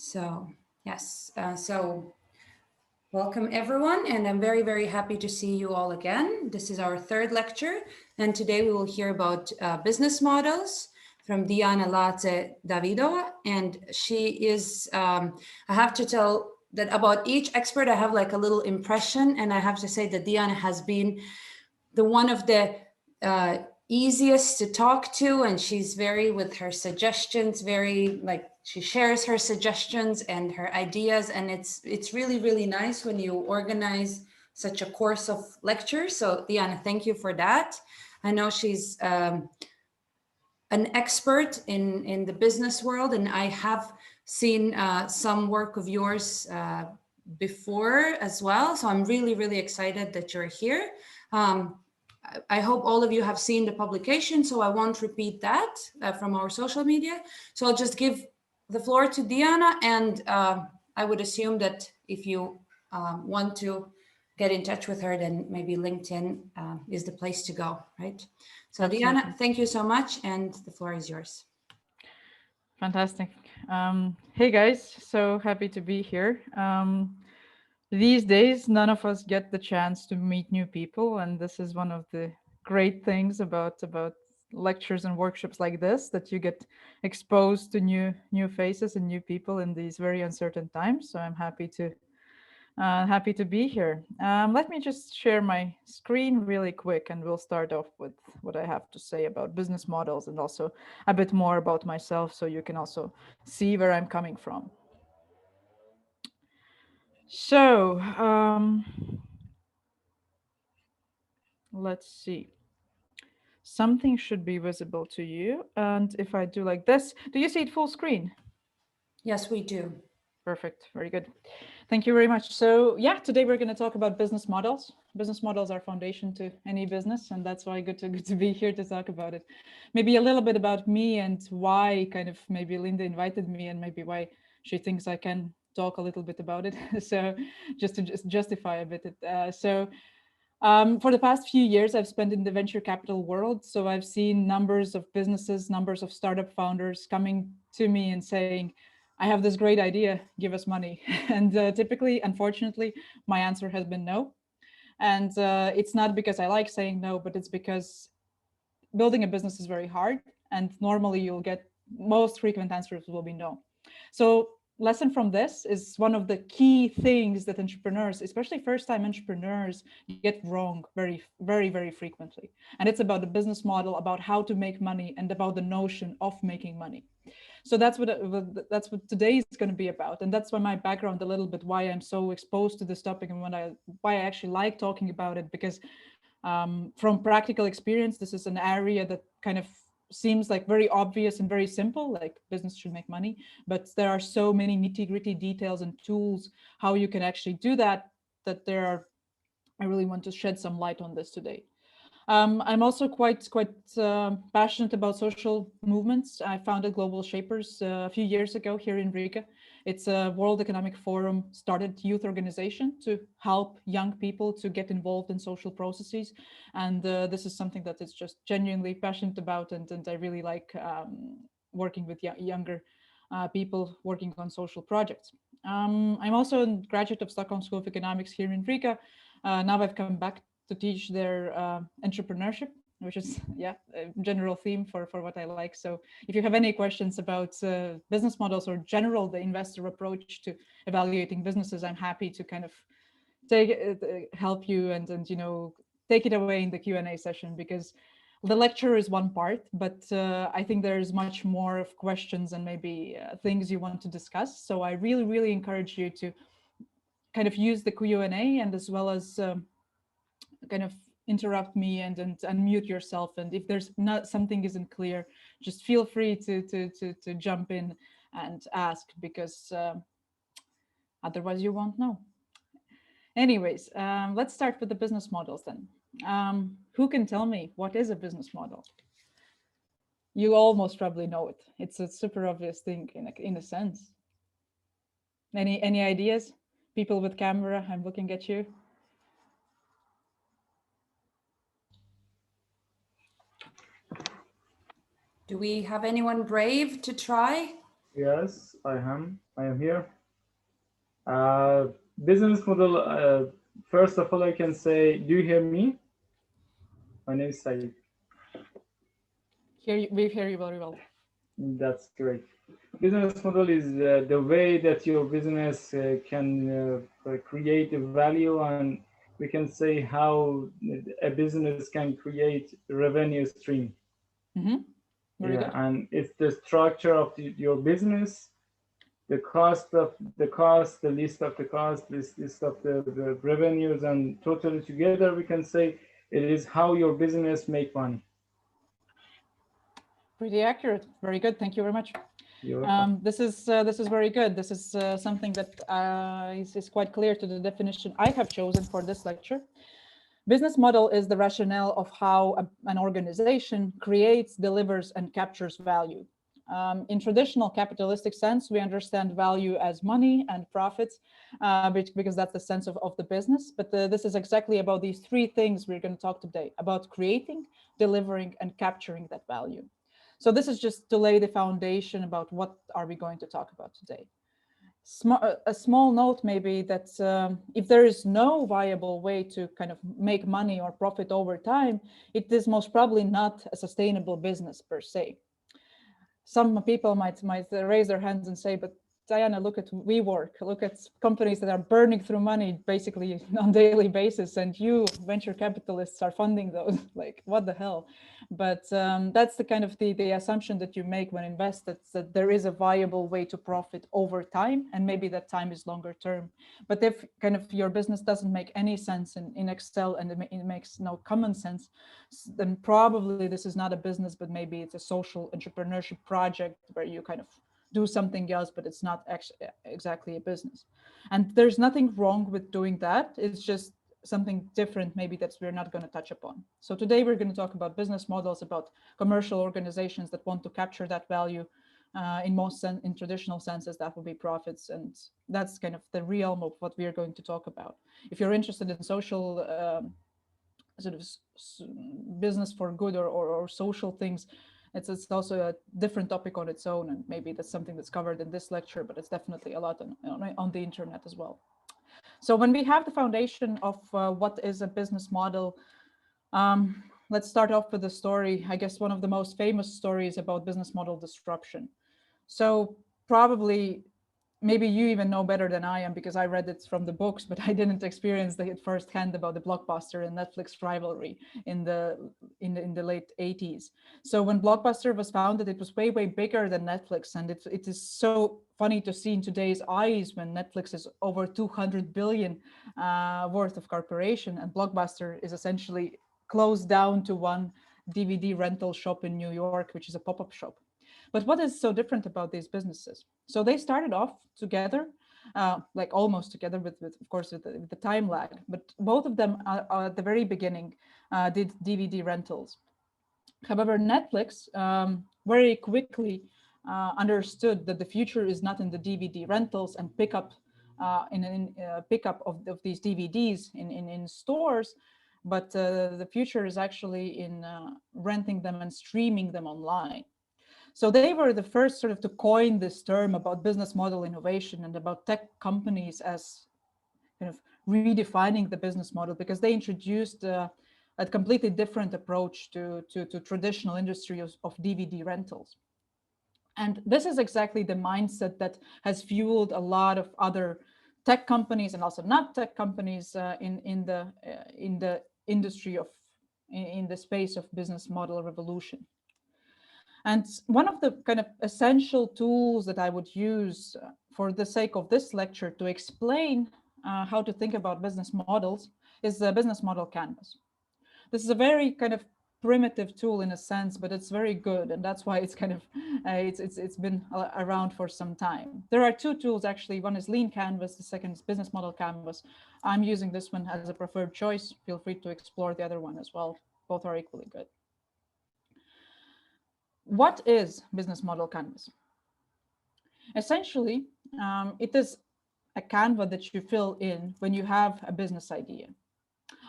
So, yes, welcome everyone, and I'm very, very happy to see you all again. This is our third lecture, and today we will hear about business models from Diāna Lāce-Davidova, and she is, I have to tell that about each expert, I have like a little impression, and I have to say that Diāna has been the one of the easiest to talk to, and she's very with her suggestions, very like she shares her suggestions and her ideas, and it's really, really nice when you organize such a course of lectures. So Diāna, thank you for that. I know she's an expert in the business world, and I have seen some work of yours before as well. So I'm really, really excited that you're here. I hope all of you have seen the publication, so I won't repeat that from our social media. So I'll just give the floor to Diāna, and I would assume that if you want to get in touch with her, then maybe LinkedIn is the place to go, right? So Absolutely. Diāna, thank you so much, and the floor is yours. Fantastic. Hey guys, so happy to be here. These days, none of us get the chance to meet new people, and this is one of the great things about lectures and workshops like this, that you get exposed to new faces and new people in these very uncertain times. So I'm happy to be here. Let me just share my screen really quick, and we'll start off with what I have to say about business models and also a bit more about myself, so you can also see where I'm coming from. So let's see. Something should be visible to you. And if I do like this, do you see it full screen? Yes, we do. Perfect. Very good. Thank you very much. So yeah, today we're going to talk about business models. Business models are foundation to any business, and that's why good to be here to talk about it. Maybe a little bit about me and why kind of maybe Linda invited me, and maybe why she thinks I can talk a little bit about it. So just to justify a bit. For the past few years, I've spent in the venture capital world. So I've seen numbers of businesses, numbers of startup founders coming to me and saying, I have this great idea, give us money. And typically, unfortunately, my answer has been no. And it's not because I like saying no, but it's because building a business is very hard. And normally you'll get, most frequent answers will be no. So lesson from this is one of the key things that entrepreneurs, especially first-time entrepreneurs, get wrong very frequently. And it's about the business model, about how to make money, and about the notion of making money. So that's what today is going to be about, and that's why my background a little bit, why I'm so exposed to this topic, and why I actually like talking about it, because from practical experience, this is an area that kind of seems like very obvious and very simple, like business should make money, but there are so many nitty-gritty details and tools how you can actually do that, I really want to shed some light on this today. I'm also quite passionate about social movements. I founded Global Shapers a few years ago here in Riga. It's a World Economic Forum started youth organization to help young people to get involved in social processes. And this is something that is just genuinely passionate about, and I really like working with younger people working on social projects. I'm also a graduate of Stockholm School of Economics here in Riga. Now I've come back to teach their entrepreneurship, which is a general theme for what I like. So if you have any questions about business models or general the investor approach to evaluating businesses, I'm happy to kind of help you and take it away in the Q&A session, because the lecture is one part, but I think there's much more of questions and maybe things you want to discuss. So I really encourage you to kind of use the Q&A, and as well as kind of interrupt me and unmute yourself. And if there's not something isn't clear, just feel free to jump in and ask, because otherwise you won't know. Anyways, let's start with the business models then. Who can tell me what is a business model? You almost probably know it. It's a super obvious thing in a sense. Any ideas? People with camera, I'm looking at you. Do we have anyone brave to try? Yes, I am. I am here. Uh, Business model. First of all, I can say, do you hear me? My name is Said. We hear you very well. That's great. Business model is the way that your business can create a value, and we can say how a business can create revenue stream. Mm-hmm. Very Yeah, good. and it's the structure of your business, the cost of the cost, the list of the cost, list of the revenues, and totally together we can say it is how your business make money. Pretty accurate. Very good. Thank you very much. You're welcome. This is very good. This is something that is quite clear to the definition I have chosen for this lecture. Business model is the rationale of how an organization creates, delivers, and captures value. In traditional capitalistic sense, we understand value as money and profits because that's the sense of the business. But this is exactly about these three things we're going to talk today about: creating, delivering, and capturing that value. So this is just to lay the foundation about what are we going to talk about today. A small note maybe that if there is no viable way to kind of make money or profit over time, it is most probably not a sustainable business per se. Some people might raise their hands and say, but Diana, look at WeWork, look at companies that are burning through money basically on a daily basis, and you venture capitalists are funding those. Like, what the hell? But that's the kind of the assumption that you make when invest, that there is a viable way to profit over time, and maybe that time is longer term. But if kind of your business doesn't make any sense in Excel, and it makes no common sense, then probably this is not a business, but maybe it's a social entrepreneurship project where you kind of do something else, but it's not actually exactly a business. And there's nothing wrong with doing that. It's just something different maybe that we're not going to touch upon. So today we're going to talk about business models, about commercial organizations that want to capture that value. In traditional senses, that will be profits, and that's kind of the realm of what we are going to talk about. If you're interested in social sort of business for good or social things, it's also a different topic on its own, and maybe that's something that's covered in this lecture, but it's definitely a lot on the internet as well. So when we have the foundation of what is a business model, let's start off with a story. I guess one of the most famous stories about business model disruption. So probably maybe you even know better than I am, because I read it from the books, but I didn't experience it firsthand about the Blockbuster and Netflix rivalry in the late 80s. So when Blockbuster was founded, it was way bigger than Netflix, and it is so funny to see in today's eyes when Netflix is over 200 billion worth of corporation, and Blockbuster is essentially closed down to one DVD rental shop in New York, which is a pop-up shop. But what is so different about these businesses? So they started off together, like almost together, with of course with the time lag. But both of them at the very beginning did DVD rentals. However, Netflix very quickly understood that the future is not in the DVD rentals and pickup pickup of these DVDs in stores, but the future is actually in renting them and streaming them online. So they were the first sort of to coin this term about business model innovation and about tech companies as kind of redefining the business model, because they introduced a completely different approach to traditional industry of DVD rentals. And this is exactly the mindset that has fueled a lot of other tech companies and also not tech companies in the industry of in the space of business model revolution. And one of the kind of essential tools that I would use for the sake of this lecture to explain how to think about business models is the business model canvas. This is a very kind of primitive tool in a sense, but it's very good, and that's why it's kind of it's been around for some time. There are two tools actually. One is Lean Canvas, the second is Business Model Canvas. I'm using this one as a preferred choice. Feel free to explore the other one as well. Both are equally good. What is Business Model Canvas? Essentially, it is a Canva that you fill in when you have a business idea.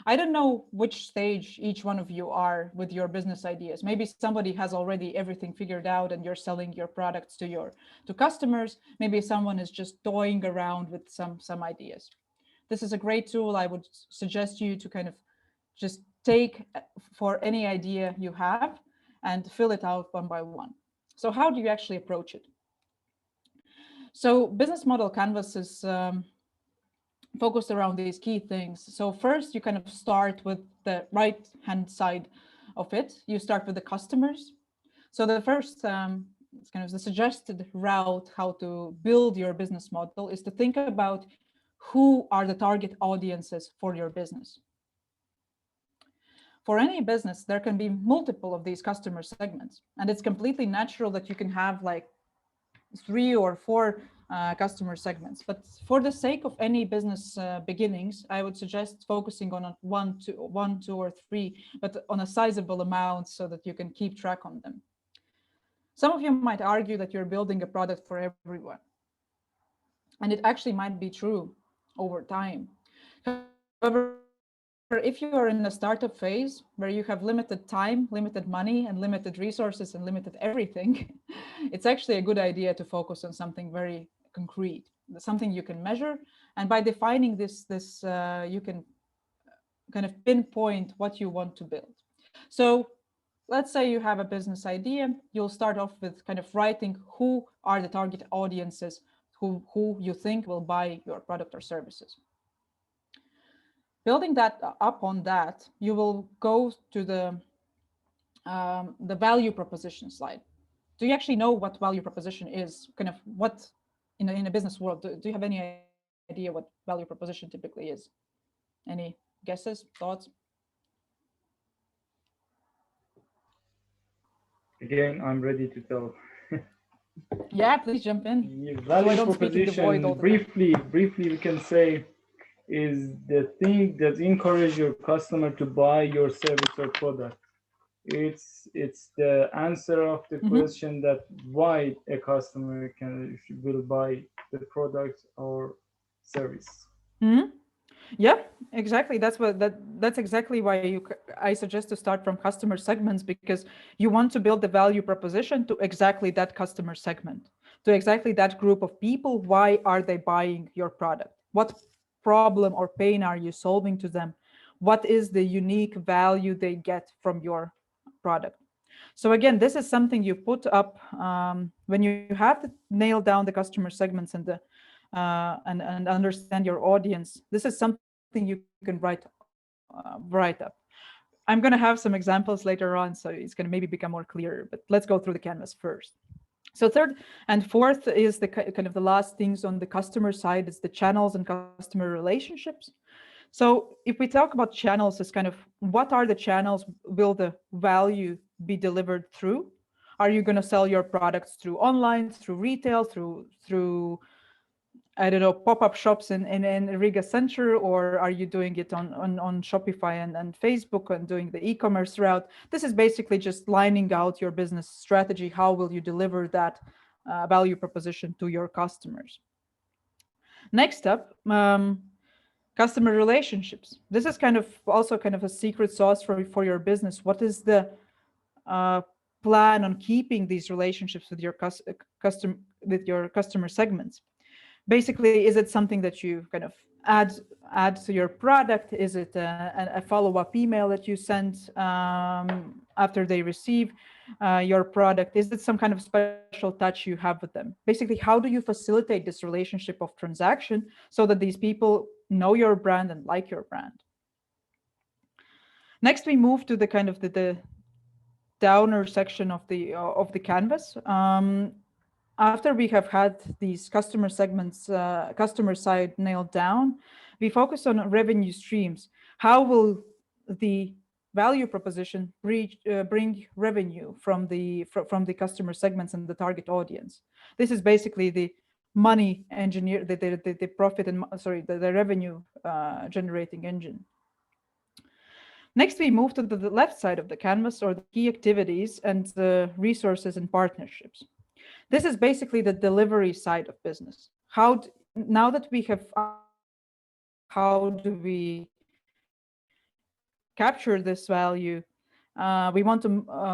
I don't know which stage each one of you are with your business ideas. Maybe somebody has already everything figured out and you're selling your products to customers. Maybe someone is just toying around with some ideas. This is a great tool. I would suggest you to kind of just take for any idea you have and fill it out one by one. So how do you actually approach it? So business model canvas is focused around these key things. So first, you kind of start with the right-hand side of it. You start with the customers. So the first, it's kind of the suggested route how to build your business model is to think about who are the target audiences for your business. For any business, there can be multiple of these customer segments, and it's completely natural that you can have like 3 or 4 customer segments. But for the sake of any business beginnings, I would suggest focusing on one, two, or 3, but on a sizable amount so that you can keep track on them. Some of you might argue that you're building a product for everyone. And it actually might be true over time. However, if you are in a startup phase where you have limited time, limited money, and limited resources and limited everything, it's actually a good idea to focus on something very concrete, something you can measure. And by defining this, you can kind of pinpoint what you want to build. So let's say you have a business idea. You'll start off with kind of writing who are the target audiences who you think will buy your product or services. Building that up on that, you will go to the value proposition slide. Do you actually know what value proposition is? Kind of what in a business world, do you have any idea what value proposition typically is? Any guesses, thoughts? Again, I'm ready to tell. Yeah, please jump in. Value So proposition, briefly, we can say, is the thing that encourages your customer to buy your service or product. It's the answer of the question that why a customer will buy the product or service. Yeah, exactly. That's exactly why I suggest to start from customer segments, because you want to build the value proposition to exactly that customer segment, to exactly that group of people. Why are they buying your product? What problem or pain are you solving to them? What is the unique value they get from your product? So again, this is something you put up when you have to nail down the customer segments and and understand your audience. This is something you can write up. I'm going to have some examples later on, so it's going to maybe become more clear, but let's go through the canvas first. So third and fourth is the kind of the last things on the customer side is the channels and customer relationships. So if we talk about channels as kind of what are the channels, will the value be delivered through? Are you going to sell your products through online, through retail, through I don't know, pop-up shops in Riga center, or are you doing it on Shopify and Facebook and doing the e-commerce route? This is basically just lining out your business strategy. How will you deliver that value proposition to your customers? Next up, customer relationships. This is kind of also kind of a secret sauce for your business. What is the plan on keeping these relationships with your customer segments? Basically, is it something that you kind of add to your product? Is it a follow-up email that you send after they receive your product? Is it some kind of special touch you have with them? Basically, how do you facilitate this relationship of transaction so that these people know your brand and like your brand? Next, we move to the kind of the downer section of the canvas. After we have had these customer segments, customer side nailed down, we focus on revenue streams. How will the value proposition bring revenue from the customer segments and the target audience? This is basically the money engineer, the profit and the revenue generating engine. Next, we move to the left side of the canvas, or the key activities and the resources and partnerships. This is basically the delivery side of business. Now that we have, how do we capture this value, we want to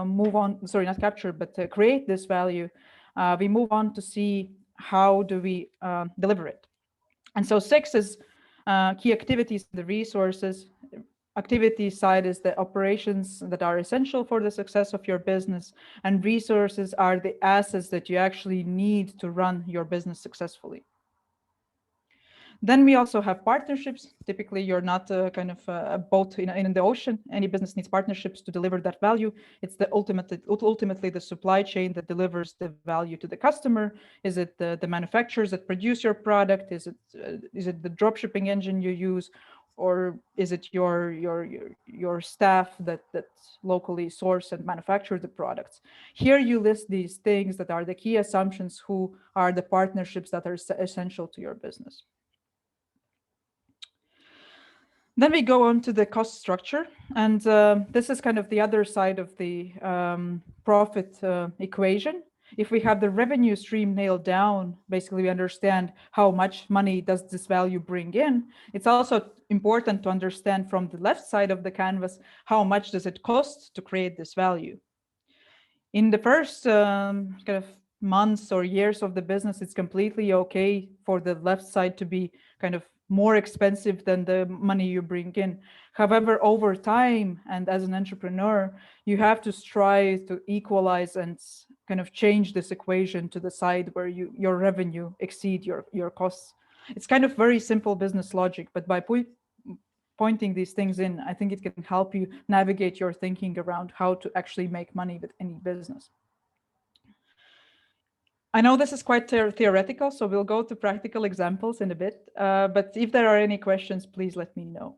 move on, sorry, not capture, but to create this value, we move on to see how do we deliver it. And so 6 is key activities, the resources. Activity side is the operations that are essential for the success of your business, and resources are the assets that you actually need to run your business successfully. Then we also have partnerships. Typically, you're not kind of a boat in the ocean. Any business needs partnerships to deliver that value. It's the ultimately the supply chain that delivers the value to the customer. Is it the manufacturers that produce your product? Is it the drop shipping engine you use, or is it your staff that locally source and manufacture the products? Here you list these things that are the key assumptions, who are the partnerships that are essential to your business. Then we go on to the cost structure, and this is kind of the other side of the profit equation. If we have the revenue stream nailed down, basically we understand how much money does this value bring in. It's also important to understand from the left side of the canvas, how much does it cost to create this value. In the first kind of months or years of the business, it's completely okay for the left side to be kind of more expensive than the money you bring in. However, over time, and as an entrepreneur, you have to strive to equalize and kind of change this equation to the side where your revenue exceed your costs. It's kind of very simple business logic, but by pointing these things in, I think it can help you navigate your thinking around how to actually make money with any business. I know this is quite theoretical, so we'll go to practical examples in a bit, but if there are any questions, please let me know.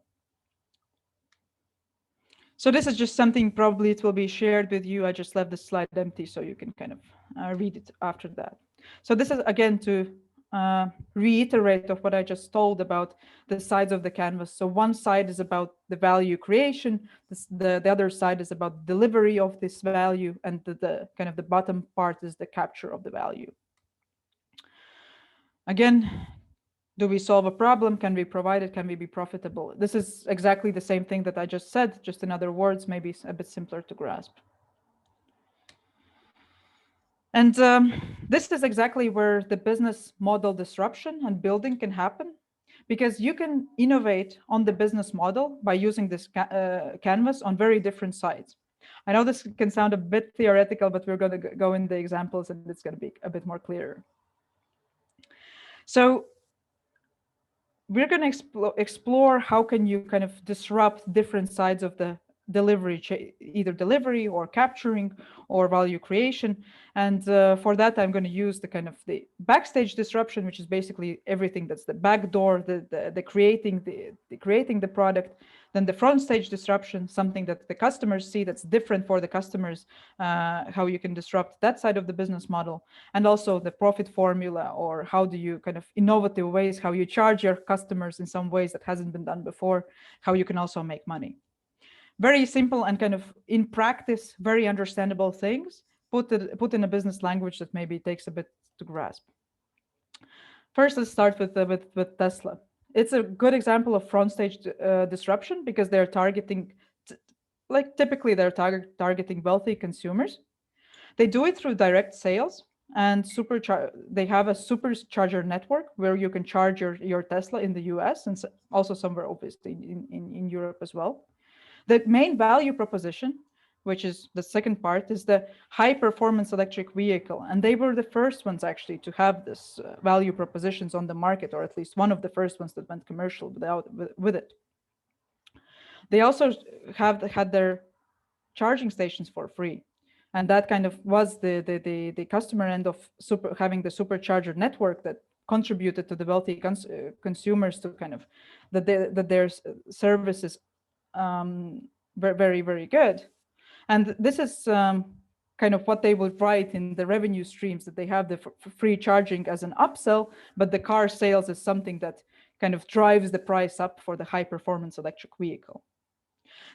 So this is just something, probably it will be shared with you. I just left the slide empty so you can kind of read it after that. So this is again to reiterate of what I just told about the sides of the canvas. So one side is about the value creation, the other side is about delivery of this value, and the kind of the bottom part is the capture of the value. Again, do we solve a problem? Can we provide it? Can we be profitable? This is exactly the same thing that I just said, just in other words, maybe a bit simpler to grasp. And this is exactly where the business model disruption and building can happen, because you can innovate on the business model by using this canvas on very different sides. I know this can sound a bit theoretical, but we're going to go in the examples and it's going to be a bit more clear. So we're going to explore how can you kind of disrupt different sides of the delivery, either delivery or capturing or value creation. And for that, I'm going to use the kind of the backstage disruption, which is basically everything that's the back door, the creating the product. Then the front stage disruption, something that the customers see that's different for the customers, how you can disrupt that side of the business model. And also the profit formula, or how do you kind of innovative ways, how you charge your customers in some ways that hasn't been done before, how you can also make money. Very simple and kind of in practice, very understandable things, put in a business language that maybe takes a bit to grasp. First, let's start with Tesla. It's a good example of front stage disruption, because they're targeting, typically they're targeting wealthy consumers. They do it through direct sales, and they have a supercharger network where you can charge your Tesla in the US and also somewhere obviously in Europe as well. The main value proposition, which is the second part, is the high performance electric vehicle. And they were the first ones actually to have this value propositions on the market, or at least one of the first ones that went commercial with it. They also had their charging stations for free. And that kind of was the customer end of having the supercharger network that contributed to the wealthy consumers to kind of that their services very, very good. And this is kind of what they would write in the revenue streams, that they have the free charging as an upsell, but the car sales is something that kind of drives the price up for the high performance electric vehicle.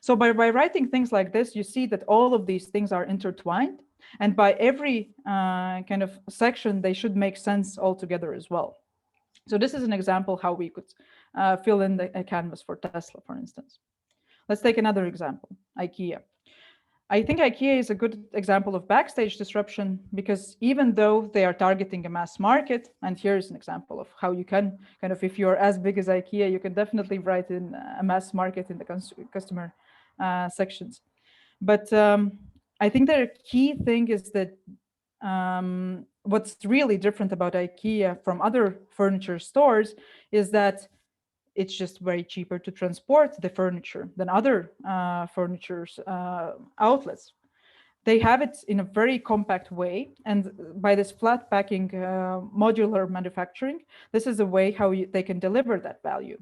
So by writing things like this, you see that all of these things are intertwined, and by every kind of section, they should make sense all together as well. So this is an example how we could fill in a canvas for Tesla, for instance. Let's take another example, IKEA. I think IKEA is a good example of backstage disruption because even though they are targeting a mass market, and here's an example of how you can kind of, if you're as big as IKEA, you can definitely write in a mass market in the customer sections. But I think the key thing is that what's really different about IKEA from other furniture stores is that it's just very cheaper to transport the furniture than other furniture outlets. They have it in a very compact way, and by this flat packing modular manufacturing, this is a way how they can deliver that value.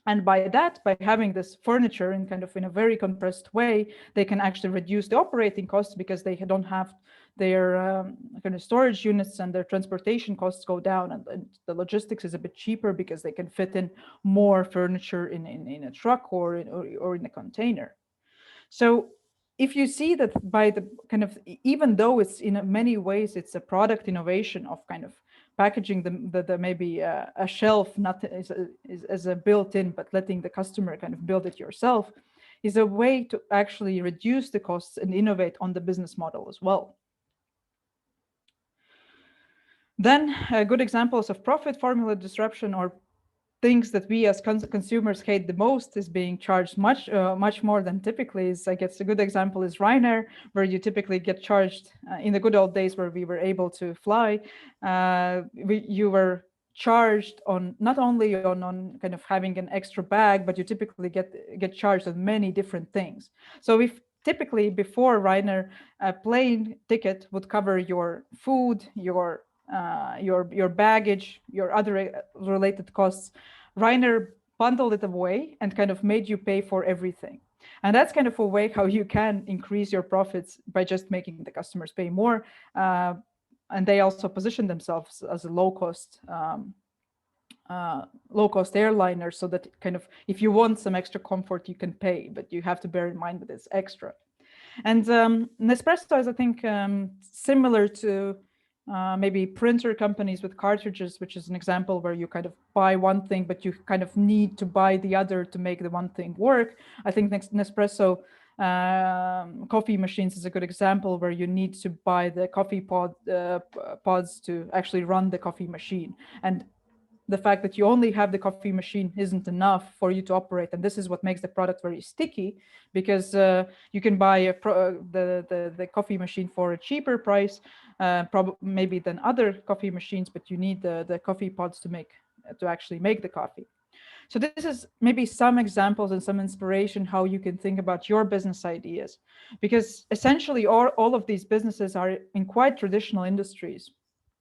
And by that, by having this furniture in kind of in a very compressed way, they can actually reduce the operating costs because they don't have their kind of storage units, and their transportation costs go down, and the logistics is a bit cheaper because they can fit in more furniture in a truck or in a container. So if you see that by the kind of, even though it's in many ways, it's a product innovation of kind of packaging the maybe a shelf, not as a built-in, but letting the customer kind of build it yourself, is a way to actually reduce the costs and innovate on the business model as well. Then good examples of profit formula disruption, or things that we as consumers hate the most, is being charged much more than typically is. I guess a good example is Ryanair, where you typically get charged in the good old days where we were able to fly. You were charged on not only on kind of having an extra bag, but you typically get charged on many different things. So if typically before Ryanair, a plane ticket would cover your food, your baggage, your other related costs, Ryanair bundled it away and kind of made you pay for everything. And that's kind of a way how you can increase your profits by just making the customers pay more. And they also position themselves as a low-cost airliner, so that kind of, if you want some extra comfort, you can pay, but you have to bear in mind that it's extra. And Nespresso is, I think, similar to maybe printer companies with cartridges, which is an example where you kind of buy one thing, but you kind of need to buy the other to make the one thing work. I think Nespresso coffee machines is a good example where you need to buy the coffee pods to actually run the coffee machine. And the fact that you only have the coffee machine isn't enough for you to operate. And this is what makes the product very sticky, because you can buy the coffee machine for a cheaper price, maybe than other coffee machines, but you need the coffee pods to actually make the coffee. So this is maybe some examples and some inspiration how you can think about your business ideas, because essentially all of these businesses are in quite traditional industries: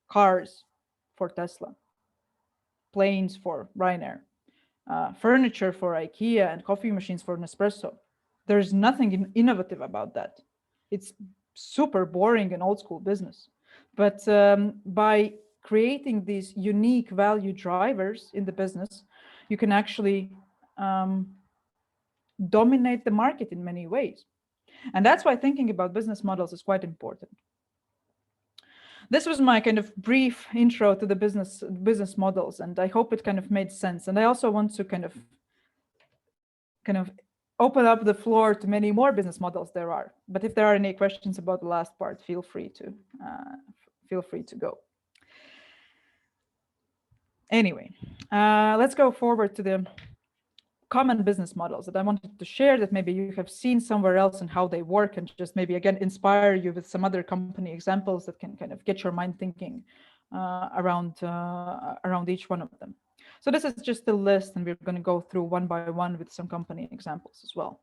cars for Tesla, planes for Ryanair, furniture for IKEA, and coffee machines for Nespresso. There's nothing innovative about that. It's super boring and old school business. But by creating these unique value drivers in the business, you can actually dominate the market in many ways. And that's why thinking about business models is quite important. This was my kind of brief intro to the business models, and I hope it kind of made sense. And I also want to kind of open up the floor to many more business models there are. But if there are any questions about the last part, feel free to go. Anyway, let's go forward to the common business models that I wanted to share, that maybe you have seen somewhere else and how they work, and just maybe again inspire you with some other company examples that can kind of get your mind thinking around each one of them. So this is just a list, and we're going to go through one by one with some company examples as well.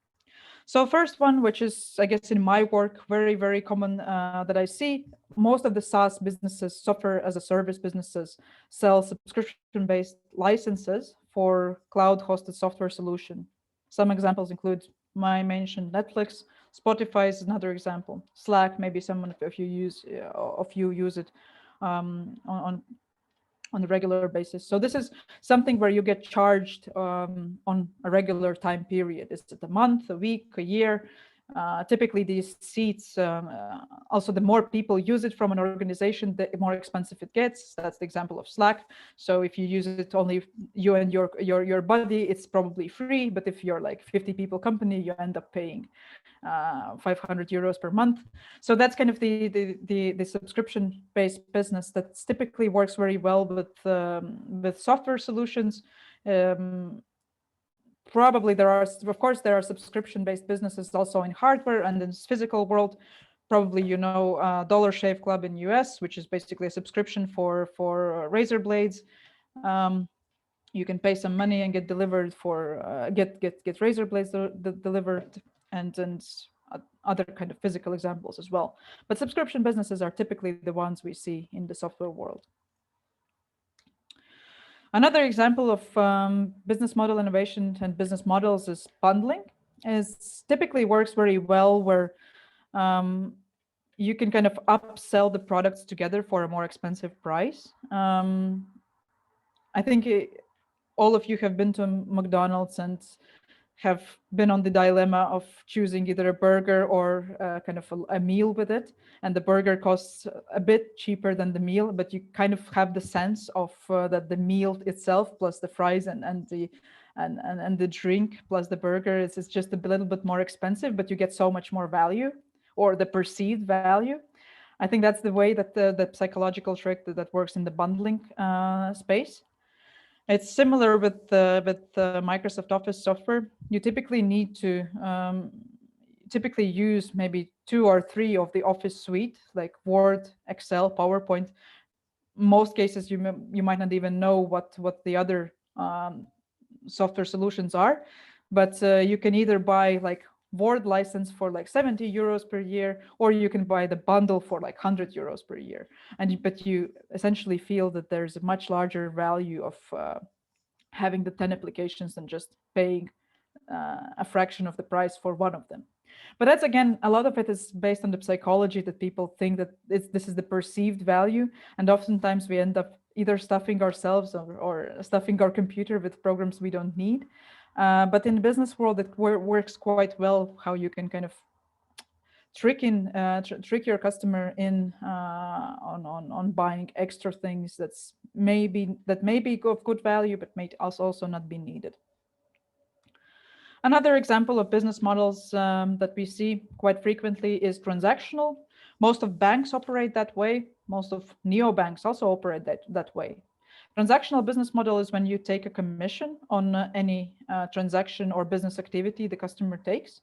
So first one, which is, I guess, in my work, very, very common that I see, most of the SaaS businesses, software as a service businesses, sell subscription-based licenses for cloud-hosted software solution. Some examples include my mentioned Netflix, Spotify is another example, Slack, maybe someone of you use it on a regular basis. So this is something where you get charged on a regular time period. Is it a month, a week, a year? Typically, these seats, also the more people use it from an organization, the more expensive it gets. That's the example of Slack. So if you use it only you and your buddy, it's probably free. But if you're like 50 people company, you end up paying 500 euros per month. So that's kind of the subscription-based business that typically works very well with software solutions. Probably there are subscription-based businesses also in hardware and in this physical world. Probably Dollar Shave Club in US, which is basically a subscription for razor blades. You can pay some money and get delivered get razor blades delivered, and other kind of physical examples as well. But subscription businesses are typically the ones we see in the software world. Another example of business model innovation and business models is bundling. It typically works very well where you can kind of upsell the products together for a more expensive price. I think all of you have been to McDonald's and have been on the dilemma of choosing either a burger or kind of a meal with it. And the burger costs a bit cheaper than the meal, but you kind of have the sense of that the meal itself plus the fries and the drink plus the burger is just a little bit more expensive, but you get so much more value, or the perceived value. I think that's the way that the psychological trick that works in the bundling space. It's similar with Microsoft Office software. You typically need to use maybe 2 or 3 of the Office suite, like Word, Excel, PowerPoint. Most cases you might not even know what the other software solutions are, but you can either buy like Word license for like 70 euros per year, or you can buy the bundle for like 100 euros per year. But you essentially feel that there's a much larger value of having the 10 applications than just paying a fraction of the price for one of them. But that's, again, a lot of it is based on the psychology that people think that this is the perceived value. And oftentimes we end up either stuffing ourselves or stuffing our computer with programs we don't need. But in the business world, it works quite well, how you can kind of trick your customer in on buying extra things that may be of good value, but may also not be needed. Another example of business models that we see quite frequently is transactional. Most of banks operate that way. Most of neobanks also operate that way. Transactional business model is when you take a commission on any transaction or business activity the customer takes.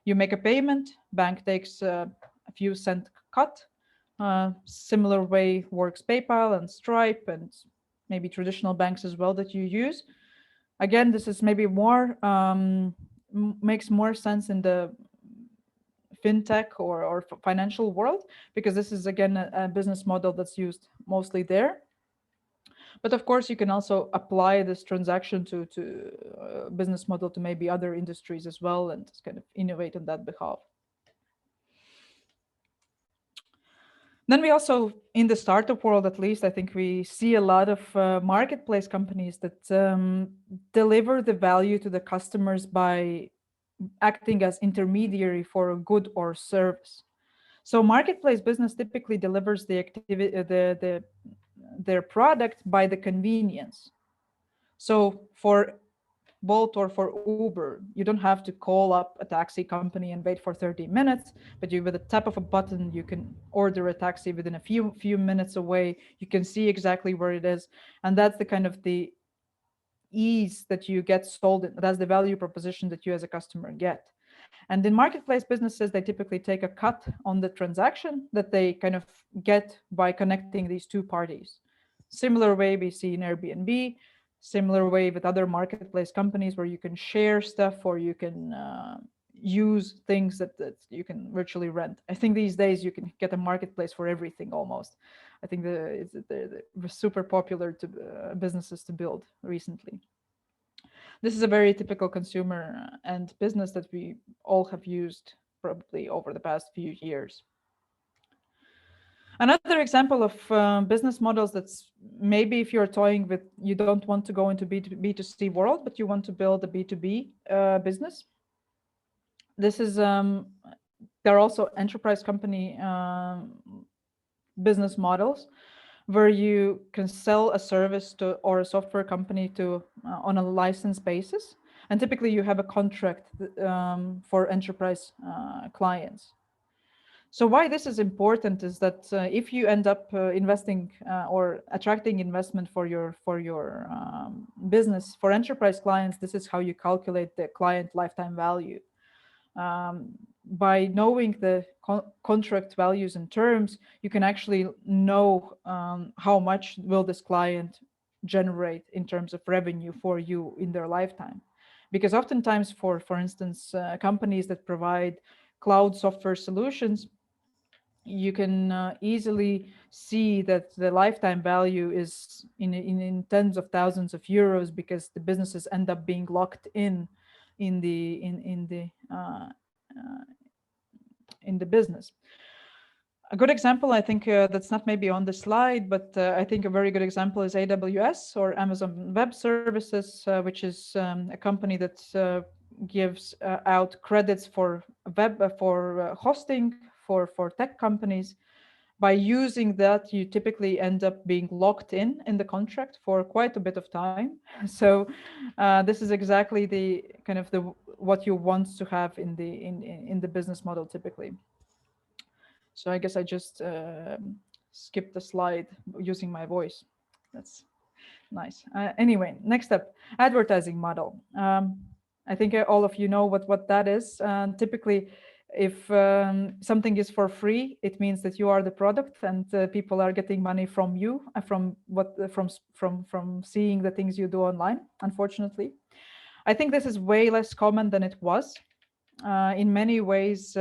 You make a payment, bank takes a few cent cut. Similar way works PayPal and Stripe and maybe traditional banks as well that you use. Again, this is maybe more, makes more sense in the fintech or financial world, because this is, again, a business model that's used mostly there. But of course, you can also apply this transaction to business model to maybe other industries as well, and just kind of innovate on that behalf. Then we also, in the startup world at least, I think we see a lot of marketplace companies that deliver the value to the customers by acting as intermediary for a good or service. So marketplace business typically delivers the activity, their product by the convenience. So for Bolt or for Uber, you don't have to call up a taxi company and wait for 30 minutes, but with a tap of a button, you can order a taxi within a few minutes away. You can see exactly where it is. And that's the kind of the ease that you get sold. That's the value proposition that you as a customer get. And in marketplace businesses, they typically take a cut on the transaction that they kind of get by connecting these two parties. Similar way we see in Airbnb, similar way with other marketplace companies where you can share stuff or you can use things that you can virtually rent. I think these days you can get a marketplace for everything almost. I think they're super popular to businesses to build recently. This is a very typical consumer and business that we all have used probably over the past few years. Another example of business models that's maybe if you're toying with, you don't want to go into B2C world, but you want to build a B2B business. this is there are also enterprise company business models where you can sell a service to or a software company to on a license basis, and typically you have a contract for enterprise clients. So why this is important is that if you end up investing or attracting investment for your business, for enterprise clients, this is how you calculate the client lifetime value. By knowing the contract values and terms, you can actually know how much will this client generate in terms of revenue for you in their lifetime. Because oftentimes for instance, companies that provide cloud software solutions, you can easily see that the lifetime value is in tens of thousands of euros, because the businesses end up being locked in the business. A good example, I think that's not maybe on the slide, but I think a very good example is AWS, or Amazon Web Services, which is a company that gives out credits for hosting for tech companies. By using that, you typically end up being locked in the contract for quite a bit of time. So this is exactly the kind of what you want to have in the business model typically. So I guess I just skipped the slide using my voice. That's nice. Anyway, next up, advertising model. I think all of you know what that is. Typically, if something is for free, it means that you are the product, and people are getting money from you, from seeing the things you do online. Unfortunately, I think this is way less common than it was. In many ways,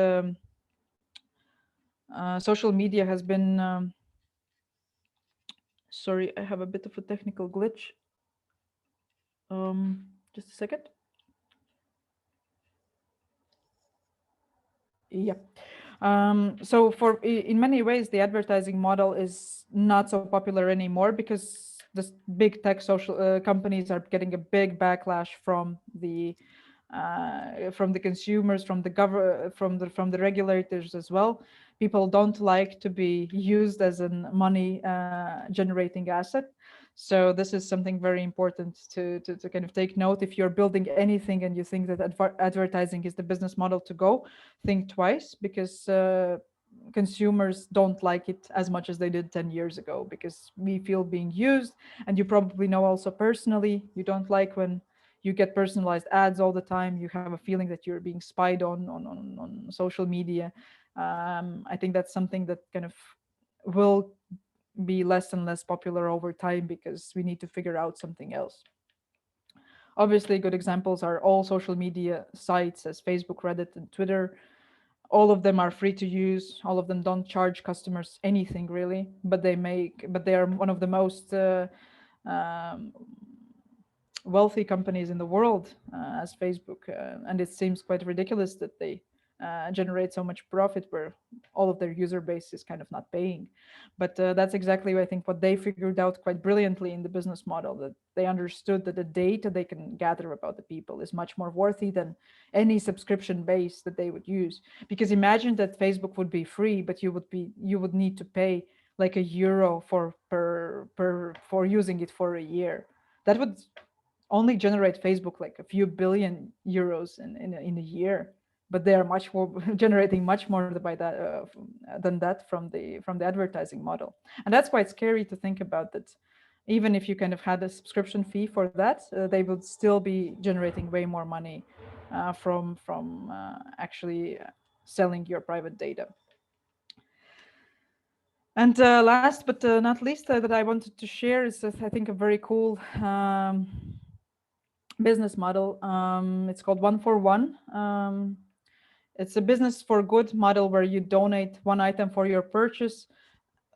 social media has been. Sorry, I have a bit of a technical glitch. Just a second. Yeah. So in many ways, the advertising model is not so popular anymore, because the big tech social companies are getting a big backlash from the consumers, from the regulators as well. People don't like to be used as a money generating asset. So this is something very important to kind of take note. If you're building anything and you think that advertising is the business model to go, think twice, because consumers don't like it as much as they did 10 years ago, because we feel being used. And you probably know also personally, you don't like when you get personalized ads all the time. You have a feeling that you're being spied on social media. I think that's something that kind of will be less and less popular over time, because we need to figure out something else. Obviously, good examples are all social media sites as Facebook, Reddit, and Twitter. All of them are free to use. All of them don't charge customers anything really, but they are one of the most wealthy companies in the world, as Facebook, and it seems quite ridiculous that they generate so much profit where all of their user base is kind of not paying. But that's exactly, I think, what they figured out quite brilliantly in the business model, that they understood that the data they can gather about the people is much more worthy than any subscription base that they would use. Because imagine that Facebook would be free, but you would need to pay like €1 for using it for a year. That would only generate Facebook like a few billion euros in a year, but they are much more generating much more by that than that from the advertising model. And that's quite scary to think about, that even if you kind of had a subscription fee for that, they would still be generating way more money from actually selling your private data. And last but not least, that I wanted to share is, I think, a very cool business model. It's called 1 for 1. It's a business for good model where you donate one item for your purchase.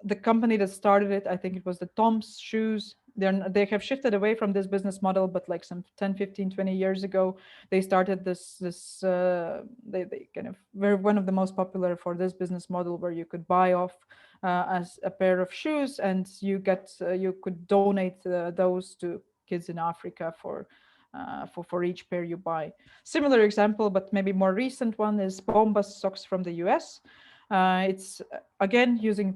The company that started it, I think it was the Tom's shoes. They have shifted away from this business model, but like some 10, 15, 20 years ago, they started they kind of were one of the most popular for this business model, where you could buy off as a pair of shoes, and you could donate those to kids in Africa for for each pair you buy. Similar example, but maybe more recent one is Bombas socks from the US. It's again using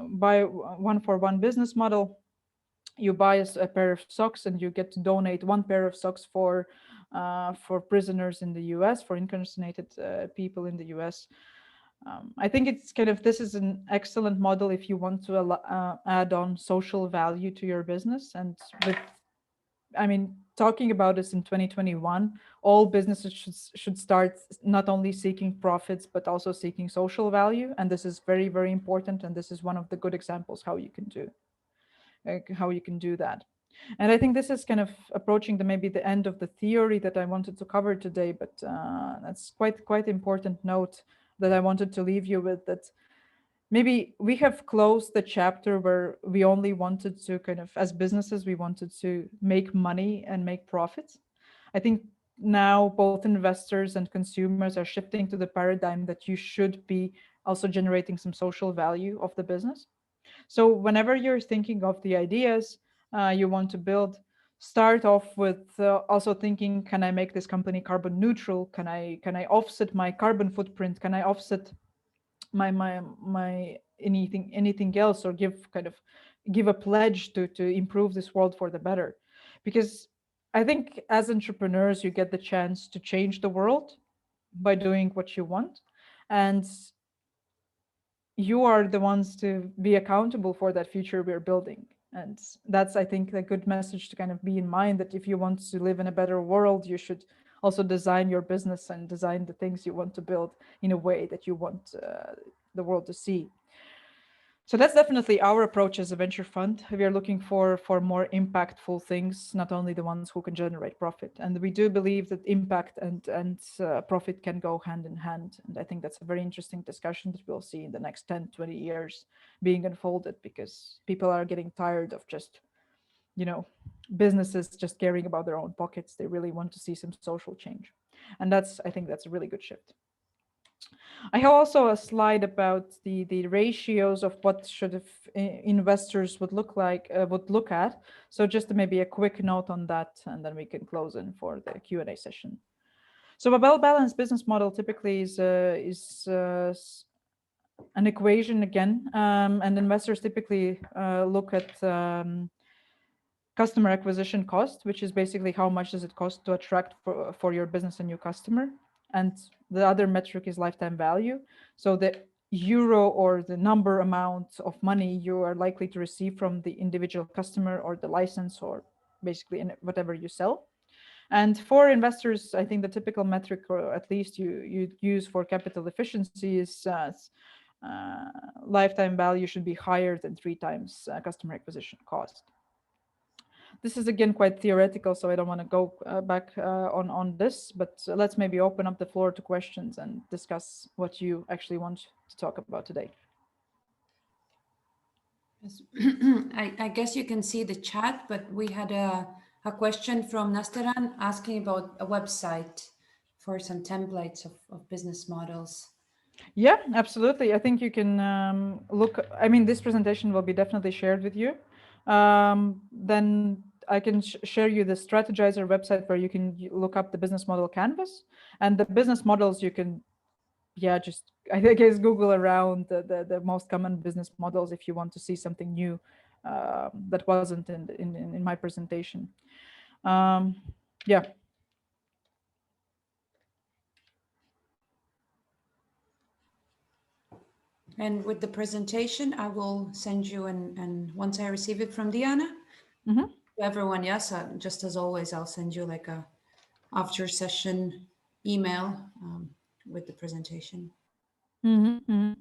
buy one for one business model. You buy a pair of socks and you get to donate one pair of socks for prisoners in the US, for incarcerated people in the US. I think it's kind of, this is an excellent model if you want to add on social value to your business. And with, I mean, talking about this in 2021, all businesses should start not only seeking profits, but also seeking social value. And this is very, very important. And this is one of the good examples how you can do that. And I think this is kind of approaching maybe the end of the theory that I wanted to cover today, but that's quite important note that I wanted to leave you with, that maybe we have closed the chapter where we only wanted to kind of, as businesses, we wanted to make money and make profits. I think now both investors and consumers are shifting to the paradigm that you should be also generating some social value of the business. So whenever you're thinking of the ideas you want to build, start off with also thinking, can I make this company carbon neutral? Can I offset my carbon footprint? Can I offset my anything else, or give a pledge to improve this world for the better? Because I think as entrepreneurs, you get the chance to change the world by doing what you want, and you are the ones to be accountable for that future we're building. And that's, I think, a good message to kind of be in mind, that if you want to live in a better world, you should also design your business and design the things you want to build in a way that you want the world to see. So that's definitely our approach as a venture fund. We are looking for more impactful things, not only the ones who can generate profit. And we do believe that impact and profit can go hand in hand. And I think that's a very interesting discussion that we'll see in the next 10, 20 years being unfolded, because people are getting tired of just, businesses just caring about their own pockets. They really want to see some social change. And I think that's a really good shift. I have also a slide about the ratios of what should investors would look at. So just maybe a quick note on that, and then we can close in for the Q&A session. So a well-balanced business model typically is an equation again, and investors typically look at customer acquisition cost, which is basically how much does it cost to attract for your business a new customer. And the other metric is lifetime value. So the euro or the amount of money you are likely to receive from the individual customer, or the license, or basically whatever you sell. And for investors, I think the typical metric, or at least you use for capital efficiency, is lifetime value should be higher than 3 times customer acquisition cost. This is again quite theoretical, so I don't want to go back on this, but let's maybe open up the floor to questions and discuss what you actually want to talk about today. I guess you can see the chat, but we had a question from Nastaran asking about a website for some templates of business models. Yeah, absolutely. I think you can look, I mean, this presentation will be definitely shared with you. Then I can share you the Strategizer website where you can look up the business model canvas, and the business models you can, just I guess Google around the most common business models if you want to see something new that wasn't in my presentation. Yeah. And with the presentation, I will send you, and once I receive it from Diāna, Mm-hmm. everyone, yes, just as always, I'll send you like a after session email with the presentation. Mm-hmm. Mm-hmm.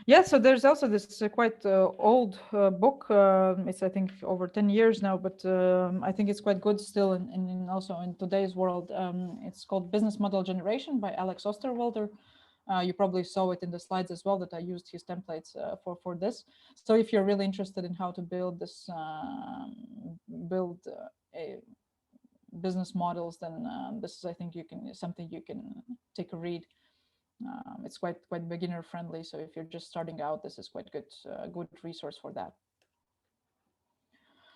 Yeah, so there's also this quite old book. It's, I think, over 10 years now, but I think it's quite good still, and also in today's world. It's called Business Model Generation by Alex Osterwalder. You probably saw it in the slides as well, that I used his templates for this. So if you're really interested in how to build this, business models, then this is, I think, something you can take a read. It's quite beginner friendly, so if you're just starting out, this is quite good resource for that.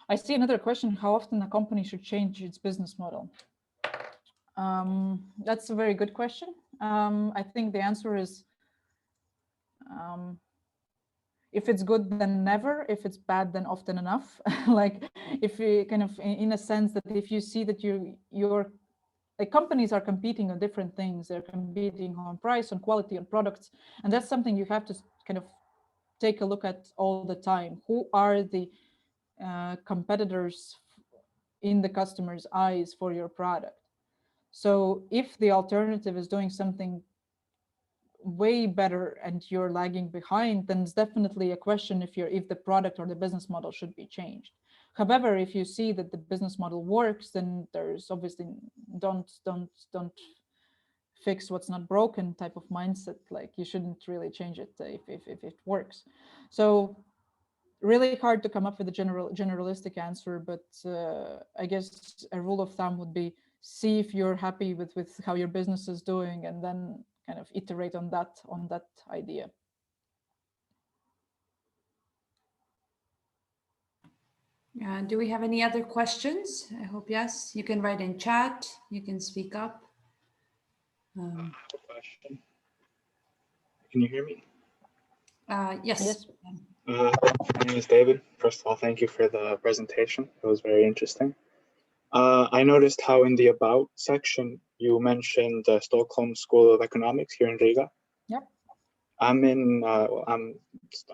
I see another question: how often a company should change its business model? That's a very good question. I think the answer is, if it's good, then never. If it's bad, then often enough. Like, if you kind of, in a sense that if you see that your like companies are competing on different things, they're competing on price, on quality, on products, and that's something you have to kind of take a look at all the time. Who are the competitors in the customer's eyes for your product? So if the alternative is doing something way better and you're lagging behind, then it's definitely a question if the product or the business model should be changed. However, if you see that the business model works, then there's obviously don't fix what's not broken type of mindset. Like, you shouldn't really change it if it works. So really hard to come up with a generalistic answer, but I guess a rule of thumb would be, see if you're happy with how your business is doing, and then kind of iterate on that idea. Do we have any other questions? I hope yes. You can write in chat. You can speak up. I have a question. Can you hear me? Yes. My name is David. First of all, thank you for the presentation. It was very interesting. I noticed how in the About section, you mentioned the Stockholm School of Economics here in Riga. Yep. I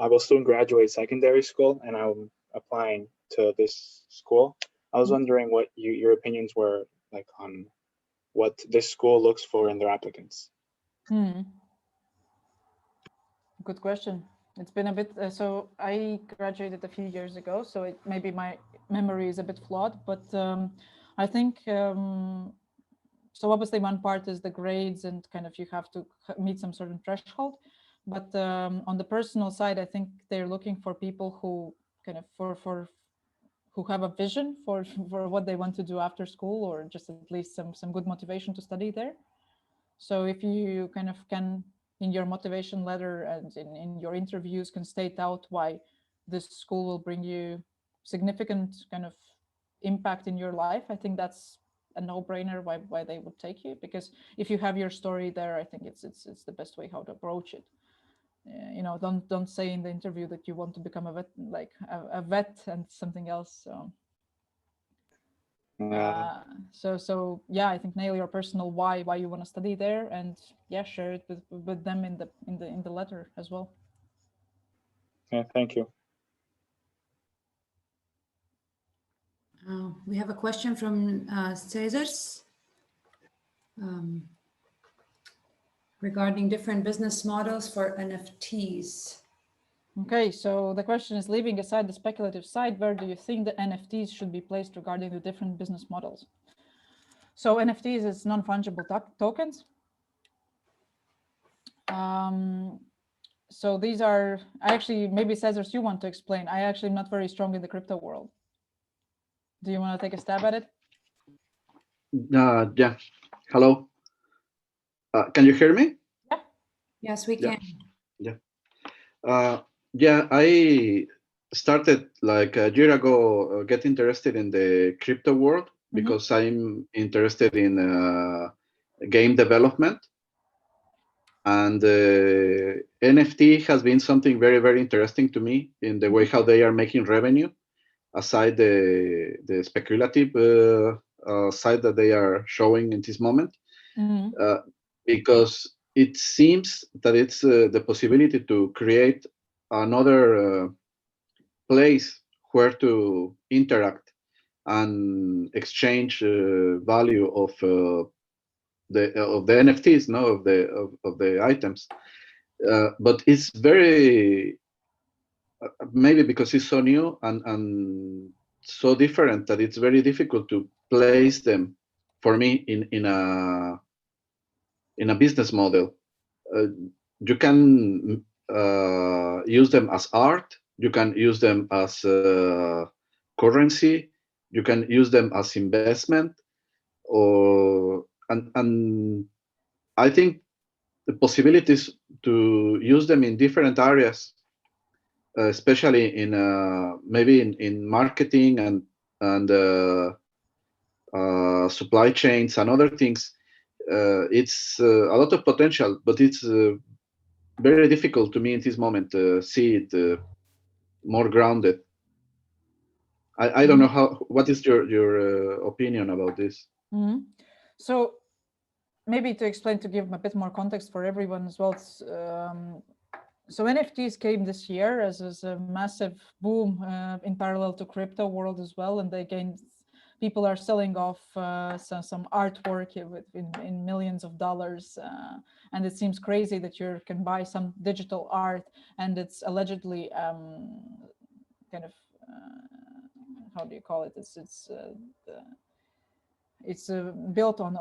will soon graduate secondary school, and I'm applying to this school. I was wondering what your opinions were like on what this school looks for in their applicants. Good question. It's been a bit, so I graduated a few years ago, so maybe my memory is a bit flawed, but I think, so obviously one part is the grades and kind of you have to meet some certain threshold, but on the personal side, I think they're looking for people who kind of who have a vision for what they want to do after school, or just at least some good motivation to study there. So if you kind of can, in your motivation letter and in your interviews, can state out why this school will bring you significant kind of impact in your life, I think that's a no-brainer why they would take you. Because if you have your story there, I think it's the best way how to approach it. You know, don't say in the interview that you want to become a vet, like a vet, and something else. So yeah, I think nail your personal why you want to study there, and yeah, share it with them in the letter as well. Yeah, thank you. We have a question from Cesars regarding different business models for NFTs. Okay, so the question is, leaving aside the speculative side, where do you think the NFTs should be placed regarding the different business models? So NFTs is non-fungible tokens. So these are, actually, maybe Cesar, you want to explain. I actually am not very strong in the crypto world. Do you want to take a stab at it? Yeah. Hello. Can you hear me? Yeah. Yes, we can. Yeah, I started like a year ago, get interested in the crypto world because I'm interested in game development, and NFT has been something very, very interesting to me in the way how they are making revenue, aside the speculative side that they are showing in this moment, because it seems that it's the possibility to create another place where to interact and exchange value of the NFTs, no, of the items. But it's very maybe because it's so new and so different that it's very difficult to place them for me in a business model. You can use them as art, you can use them as currency, you can use them as investment, and I think the possibilities to use them in different areas especially in maybe in marketing and supply chains and other things. It's a lot of potential, but it's very difficult to me in this moment to see it more grounded. I don't know what is your opinion about this? So maybe to explain, to give a bit more context for everyone as well. So NFTs came this year as a massive boom in parallel to crypto world as well, and they gained. People are selling off some artwork in millions of dollars, and it seems crazy that you can buy some digital art, and it's allegedly kind of how do you call it? It's built on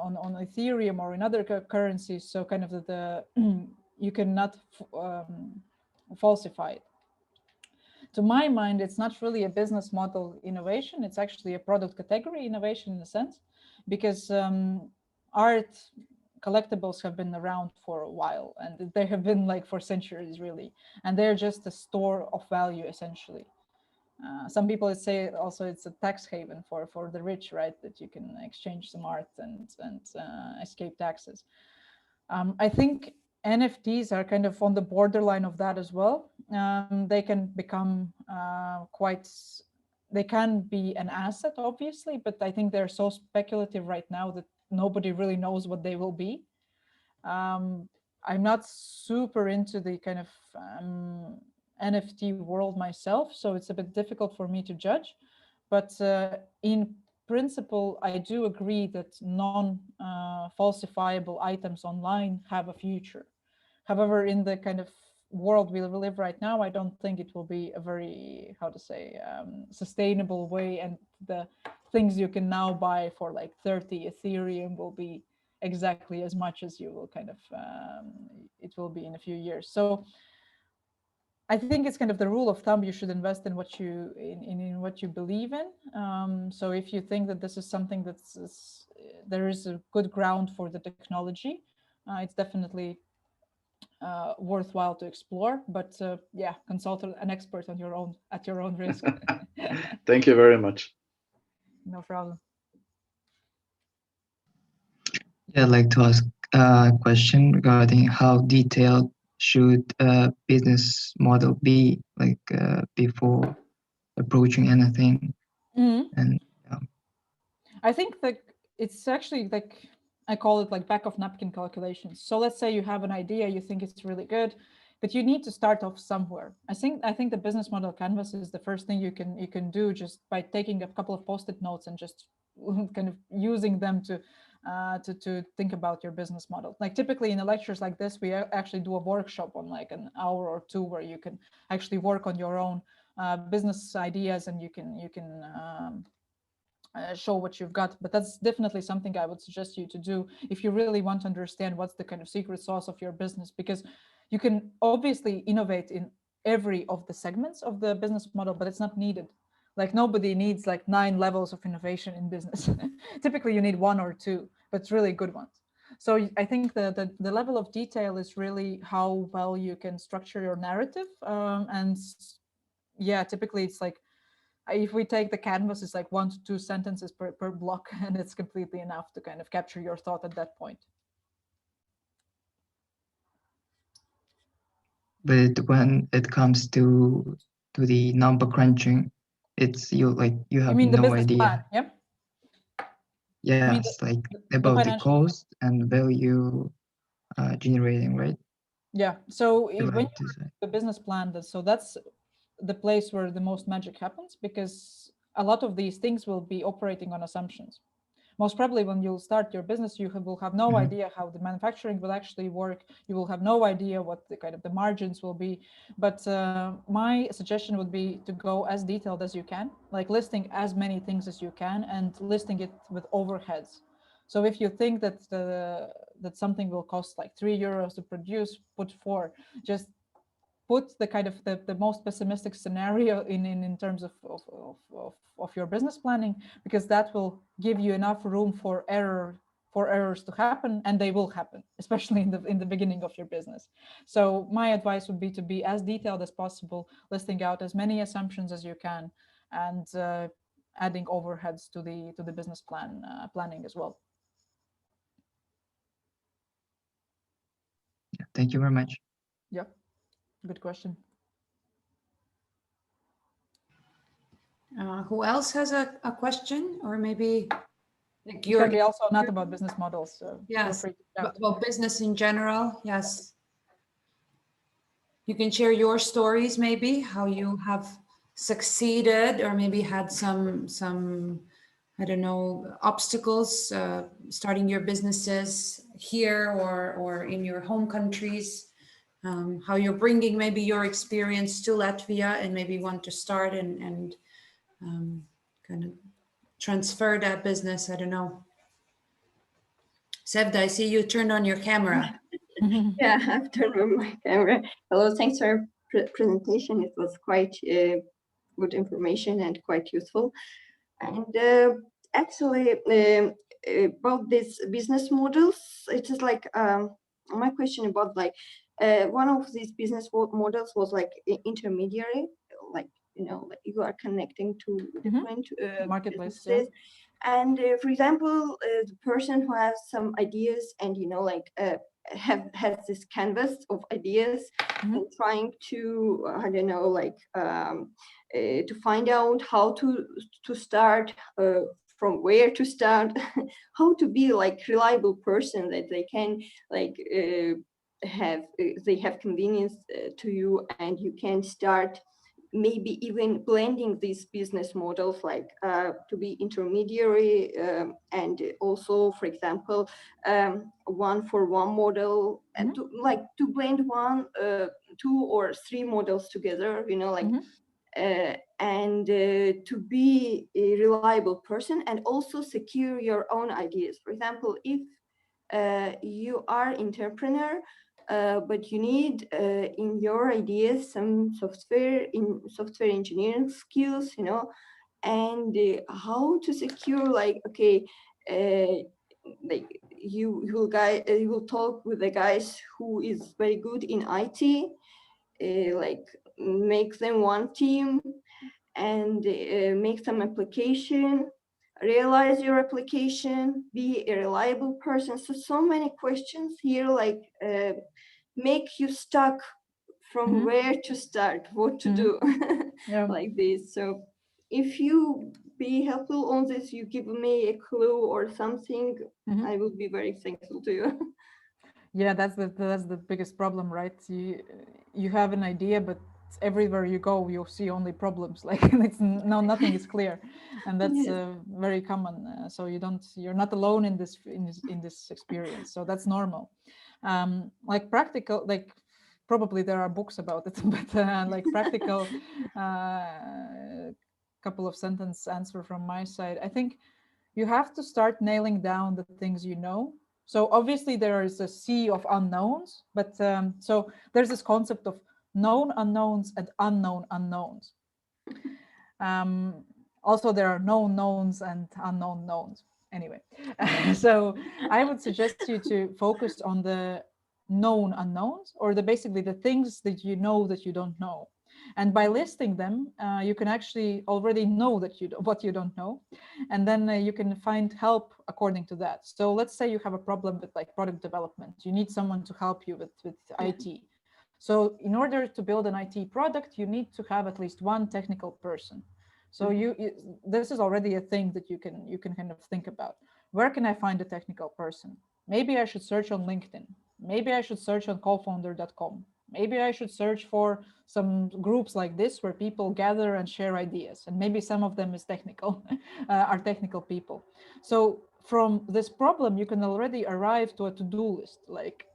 Ethereum or in other currencies, so kind of the you cannot falsify it. To my mind, it's not really a business model innovation. It's actually a product category innovation in a sense, because art collectibles have been around for a while, and they have been like for centuries really, and they're just a store of value essentially. Some people say also it's a tax haven for the rich, right? That you can exchange some art and escape taxes. I think NFTs are kind of on the borderline of that as well. They can become they can be an asset, obviously, but I think they're so speculative right now that nobody really knows what they will be. I'm not super into the kind of NFT world myself, so it's a bit difficult for me to judge. But in principle, I do agree that non-falsifiable items online have a future. However, in the kind of world we live right now, I don't think it will be a very, how to say, sustainable way. And the things you can now buy for like 30 Ethereum will be exactly as much as you will kind of, it will be in a few years. So I think it's kind of the rule of thumb. You should invest in what in what you believe in. So if you think that this is something there is a good ground for the technology, it's definitely worthwhile to explore. But yeah, consult an expert on at your own risk. Thank you very much. No problem. Yeah, I'd like to ask a question regarding how detailed should a business model be, like before approaching anything. And I think that it's actually like, I call it like back of napkin calculations. So let's say you have an idea, you think it's really good, but you need to start off somewhere. I think the business model canvas is the first thing you can do, just by taking a couple of post-it notes and just kind of using them to think about your business model. Like typically in the lectures like this, we actually do a workshop on like an hour or two where you can actually work on your own business ideas, and you can show what you've got. But that's definitely something I would suggest you to do if you really want to understand what's the kind of secret sauce of your business, because you can obviously innovate in every of the segments of the business model, but it's not needed. Like nobody needs like 9 levels of innovation in business. Typically you need 1 or 2, but really good ones. So I think the level of detail is really how well you can structure your narrative. And yeah, typically it's like, if we take the canvas, it's like 1 to 2 sentences per block, and it's completely enough to kind of capture your thought at that point. But when it comes to the number crunching, it's you have no idea. Plan, yeah? Yeah, it's like about the cost and value generating, right? Yeah. So when you the business plan, so that's the place where the most magic happens, because a lot of these things will be operating on assumptions. Most probably when you'll start your business, you will have no idea how the manufacturing will actually work. You will have no idea what the kind of the margins will be. But my suggestion would be to go as detailed as you can, like listing as many things as you can and listing it with overheads. So if you think that that something will cost like €3 to produce, put 4. Just put the kind of the most pessimistic scenario in terms of your business planning, because that will give you enough room for error for errors to happen, and they will happen, especially in the beginning of your business. So my advice would be to be as detailed as possible, listing out as many assumptions as you can, and adding overheads to the business planning as well. Thank you very much. Yep, good question. Who else has a question, or maybe like It can be also not about business models. So yes, feel free to shout. about business in general. Yes, you can share your stories, maybe how you have succeeded, or maybe had some I don't know, obstacles starting your businesses here or in your home countries. How you're bringing maybe your experience to Latvia and maybe want to start and kind of transfer that business. I don't know. Sevda, I see you turned on your camera. Yeah, I've turned on my camera. Hello, thanks for your presentation. It was quite good information and quite useful. And actually, about these business models, it is like my question about like one of these business models was like intermediary, like like you are connecting to different marketplace, businesses. Yeah. And for example, the person who has some ideas and like has this canvas of ideas and trying to I don't know, like to find out how to start, from where to start, how to be like reliable person that they can like they have convenience to you, and you can start maybe even blending these business models, like to be intermediary, and also, for example, one-for-one model, and to blend one, two or three models together, like and to be a reliable person and also secure your own ideas. For example, if you are entrepreneur, but you need in your ideas some software engineering skills, and how to secure, like, okay, like you will talk with the guys who is very good in IT, like make them one team and make some application, realize your application, be a reliable person. So many questions here, like make you stuck from where to start, what to do, like this. So if you be helpful on this, you give me a clue or something, I will be very thankful to you. Yeah, that's the biggest problem, right? You have an idea, but everywhere you go, you'll see only problems. Like nothing is clear, and that's very common. So you're not alone in this experience. So that's normal. Like practical, like probably there are books about it, but like practical, couple of sentence answer from my side. I think you have to start nailing down the things you know. So obviously there is a sea of unknowns, but so there's this concept of known unknowns and unknown unknowns. Also, there are known knowns and unknown knowns. Anyway, so I would suggest you to focus on the known unknowns, or basically the things that you know that you don't know. And by listing them, you can actually already know what you don't know, and then you can find help according to that. So let's say you have a problem with like product development. You need someone to help you with IT. So in order to build an IT product, you need to have at least one technical person. So this is already a thing that you can kind of think about. Where can I find a technical person? Maybe I should search on LinkedIn. Maybe I should search on cofounder.com. Maybe I should search for some groups like this where people gather and share ideas, and maybe some of them is technical, are technical people. So from this problem, you can already arrive to a to-do list, like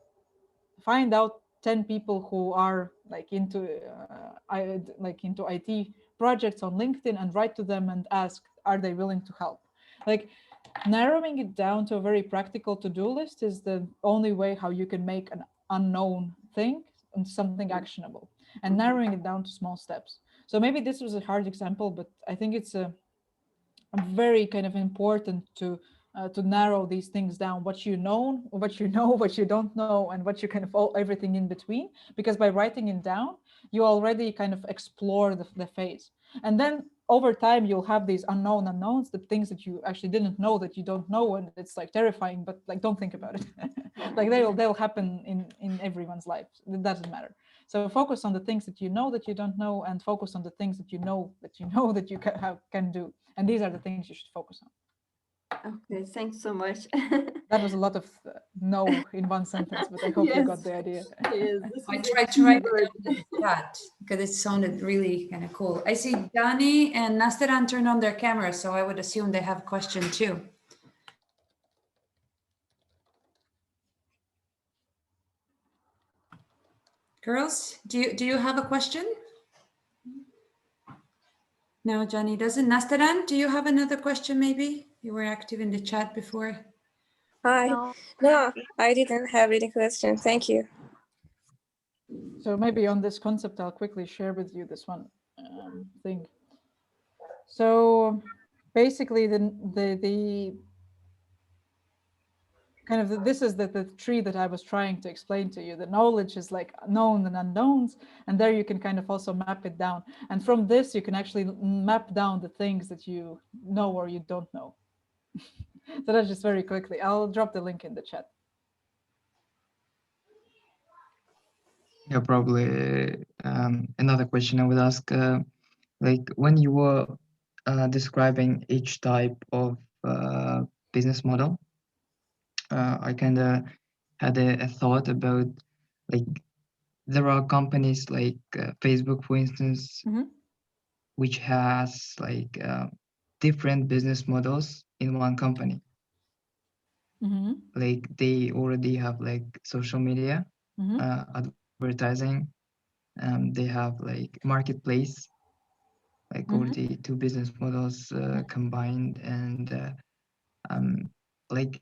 find out 10 people who are like into IT projects on LinkedIn and write to them and ask, are they willing to help? Like narrowing it down to a very practical to-do list is the only way how you can make an unknown thing and something actionable, and narrowing it down to small steps. So maybe this was a hard example, but I think it's a very kind of important to to narrow these things down, what you know, what you don't know, and what you kind of everything in between. Because by writing it down, you already kind of explore the phase. And then over time, you'll have these unknowns, the things that you actually didn't know that you don't know, and it's like terrifying, but like, don't think about it. Like they'll happen in everyone's life. It doesn't matter. So focus on the things that you don't know, and focus on the things that you know that you can do. And these are the things you should focus on. Okay, thanks so much. That was a lot of no in one sentence, but I hope you got the idea. Yes, I tried to write it down in the chat because it sounded really kind of cool. I see Dani and Nasteran turned on their cameras, so I would assume they have a question too. Girls, do you have a question? No, Johnny doesn't. Nasteran, do you have another question maybe? You were active in the chat before. Hi. No, I didn't have any question. Thank you. So maybe on this concept, I'll quickly share with you this one thing. So basically, the kind of this is the tree that I was trying to explain to you. The knowledge is like known and unknowns, and there you can kind of also map it down. And from this, you can actually map down the things that you know or you don't know. So that's just very quickly. I'll drop the link in the chat. Yeah, probably another question I would ask, like when you were describing each type of business model, I kind of had a thought about, like, there are companies like Facebook, for instance, which has like different business models in one company. Like they already have like social media, advertising, they have like marketplace, like already two business models combined. And like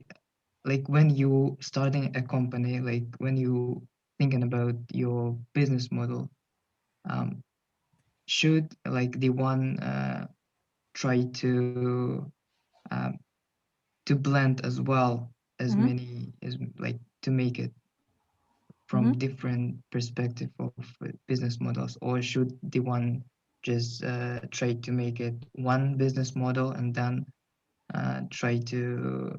when you starting a company, like when you thinking about your business model, should like the one try to blend as well as many as, like, to make it from different perspective of business models, or should the one just try to make it one business model and then try to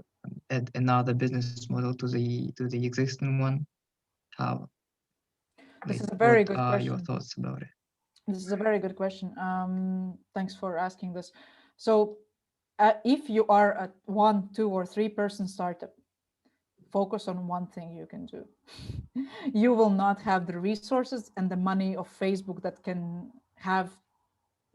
add another business model to the existing one? How? This Like, is a very what good are question. your thoughts about it? This is a very good question. Thanks for asking this. So if you are a 1, 2, or 3 person startup, focus on one thing you can do. You will not have the resources and the money of Facebook that can have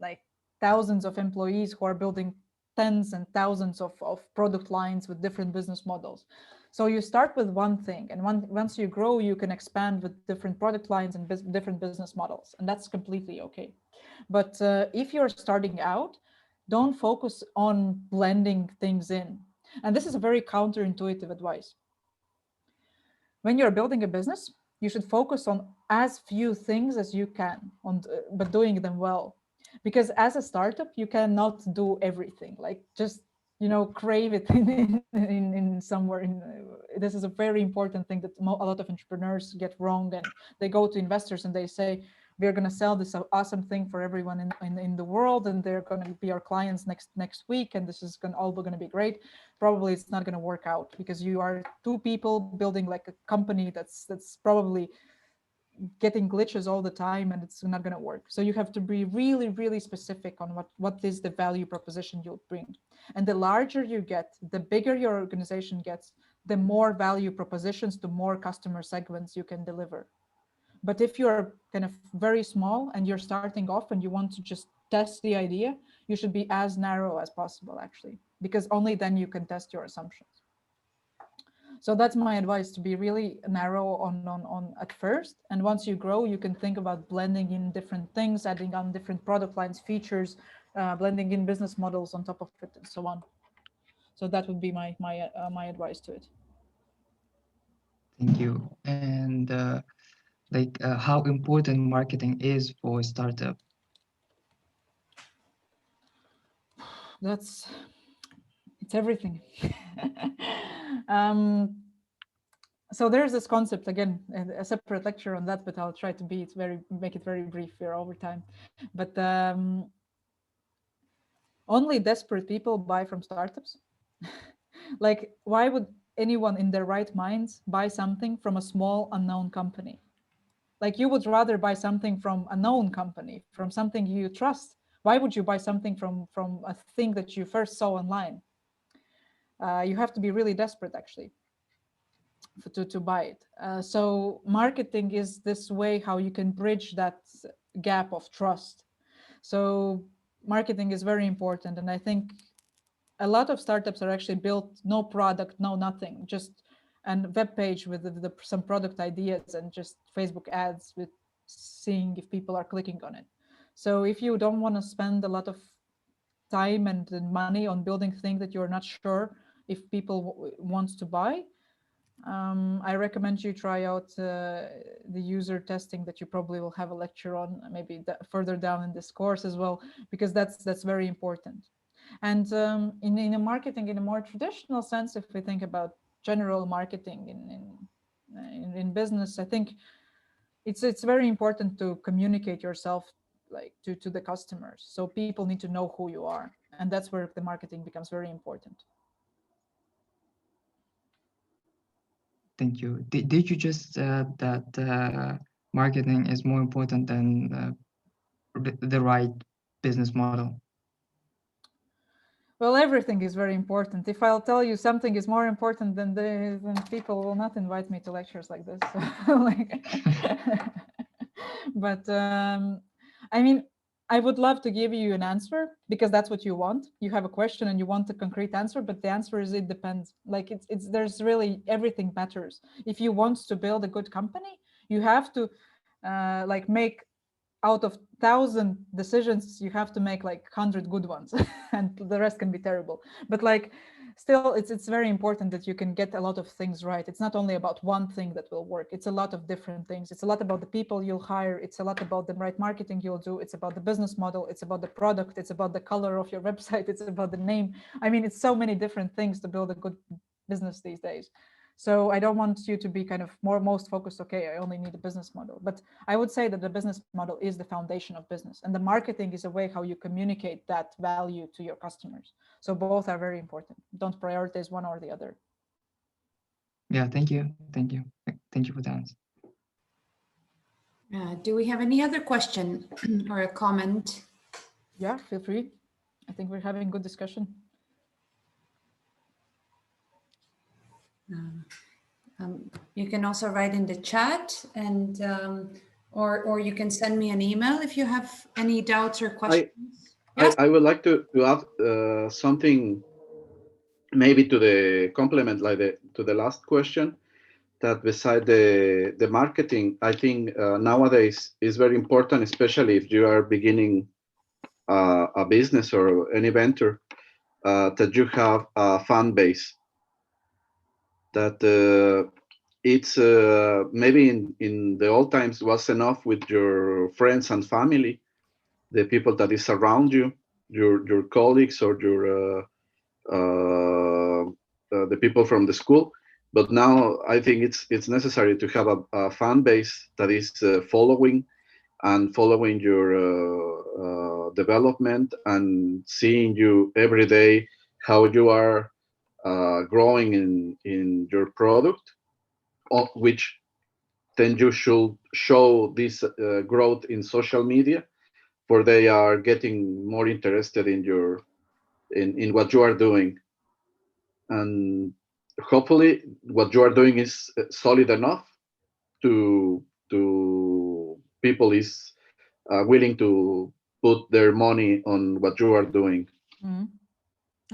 like thousands of employees who are building tens and thousands of product lines with different business models. So you start with one thing, and once you grow, you can expand with different product lines and different business models, and that's completely okay. But if you're starting out, don't focus on blending things in. And this is a very counterintuitive advice. When you're building a business, you should focus on as few things as you can, but doing them well. Because as a startup, you cannot do everything. Like, just, crave it in somewhere. This is a very important thing that a lot of entrepreneurs get wrong, and they go to investors and they say, we're going to sell this awesome thing for everyone in the world, and they're going to be our clients next week, and this is all going to be great. Probably it's not going to work out, because you are 2 people building like a company that's probably getting glitches all the time, and it's not going to work. So you have to be really, really specific on what is the value proposition you'll bring. And the larger you get, the bigger your organization gets, the more value propositions to more customer segments you can deliver. But if you're kind of very small and you're starting off and you want to just test the idea, you should be as narrow as possible, actually, because only then you can test your assumptions. So that's my advice, to be really narrow on at first. And once you grow, you can think about blending in different things, adding on different product lines, features, blending in business models on top of it, and so on. So that would be my advice to it. Thank you. And how important marketing is for a startup? It's everything. So there's this concept, again, a separate lecture on that, but I'll try to make it very brief here over time. But only desperate people buy from startups. Like, why would anyone in their right minds buy something from a small unknown company? Like, you would rather buy something from a known company, from something you trust. Why would you buy something from a thing that you first saw online? You have to be really desperate, actually, to buy it. So marketing is this way how you can bridge that gap of trust. So marketing is very important. And I think a lot of startups are actually built no product, no nothing, just a web page with some product ideas and just Facebook ads with seeing if people are clicking on it. So if you don't want to spend a lot of time and money on building things that you're not sure if people want to buy, I recommend you try out the user testing that you probably will have a lecture on, maybe further down in this course as well, because that's very important. And in a marketing, in a more traditional sense, if we think about general marketing in business, I think it's very important to communicate yourself like to the customers. So people need to know who you are, and that's where the marketing becomes very important. Thank you. Did you just said that marketing is more important than the right business model? Well, everything is very important. If I'll tell you something is more important than then people will not invite me to lectures like this. But I mean, I would love to give you an answer because that's what you want. You have a question and you want a concrete answer, but the answer is it depends. Like there's really everything matters. If you want to build a good company, you have to like make out of 1,000 decisions, you have to make like 100 good ones and the rest can be terrible. But like still it's very important that you can get a lot of things right. It's not only about one thing that will work. It's a lot of different things. It's a lot about the people you'll hire. It's a lot about the right marketing you'll do. It's about the business model. It's about the product. It's about the color of your website. It's about the name. I mean, it's so many different things to build a good business these days. So I don't want you to be kind of most focused, okay, I only need a business model. But I would say that the business model is the foundation of business, and the marketing is a way how you communicate that value to your customers. So both are very important. Don't prioritize one or the other. Yeah, thank you. Thank you. Thank you for that. Do we have any other question or a comment? Yeah, feel free. I think we're having good discussion. You can also write in the chat, and or you can send me an email if you have any doubts or questions. I would like to add something maybe to the complement, like to the last question, that beside the marketing, I think nowadays is very important, especially if you are beginning a business or any venture, that you have a fan base. That it's maybe in the old times was enough with your friends and family, the people that is around you, your colleagues or your the people from the school. But now I think it's necessary to have a fan base that is following your development and seeing you every day, how you are growing in your product, which then you should show this growth in social media, for they are getting more interested in what you are doing. And hopefully what you are doing is solid enough to people is willing to put their money on what you are doing. Mm-hmm.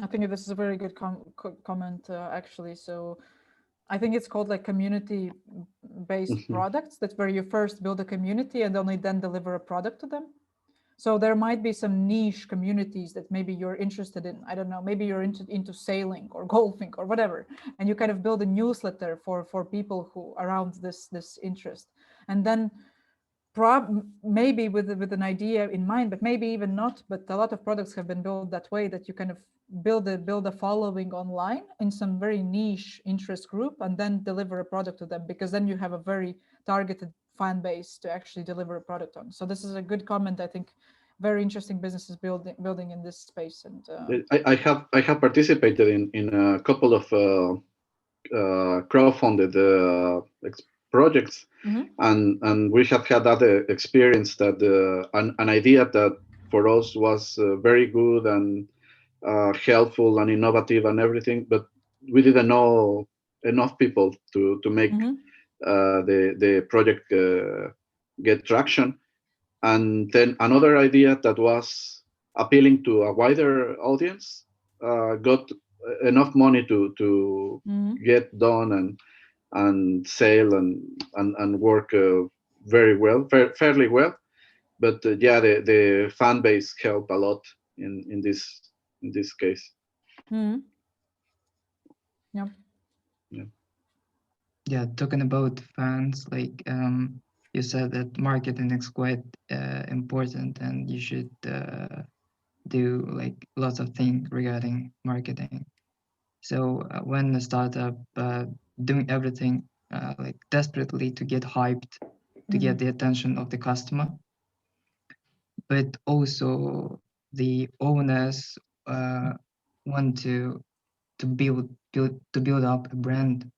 I think this is a very good comment, actually. So I think it's called like community-based products. That's where you first build a community and only then deliver a product to them. So there might be some niche communities that maybe you're interested in. I don't know, maybe you're into sailing or golfing or whatever, and you kind of build a newsletter for people who around this interest. And then maybe with an idea in mind, but maybe even not. But a lot of products have been built that way, that you kind of build a following online in some very niche interest group, and then deliver a product to them, because then you have a very targeted fan base to actually deliver a product on. So this is a good comment. I think very interesting businesses building in this space. And I have participated in a couple of crowdfunded projects, and we have had that experience, that an idea that for us was very good and helpful and innovative and everything, but we didn't know enough people to make the project get traction. And then another idea that was appealing to a wider audience got enough money to get done and sell and work very well, fairly well. But yeah, the fan base helped a lot in this case. Yeah, talking about fans, like you said that marketing is quite important, and you should do like lots of things regarding marketing. So when a startup doing everything like desperately to get hyped, to get the attention of the customer, but also the owners want to build up a brand,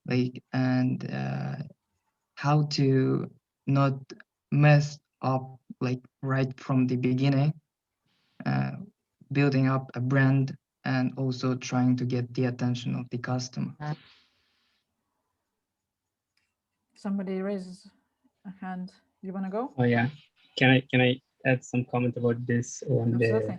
like, and how to not mess up like right from the beginning, building up a brand and also trying to get the attention of the customer. Somebody raises a hand. You want to go? Oh yeah, can I add some comment about this on Absolutely.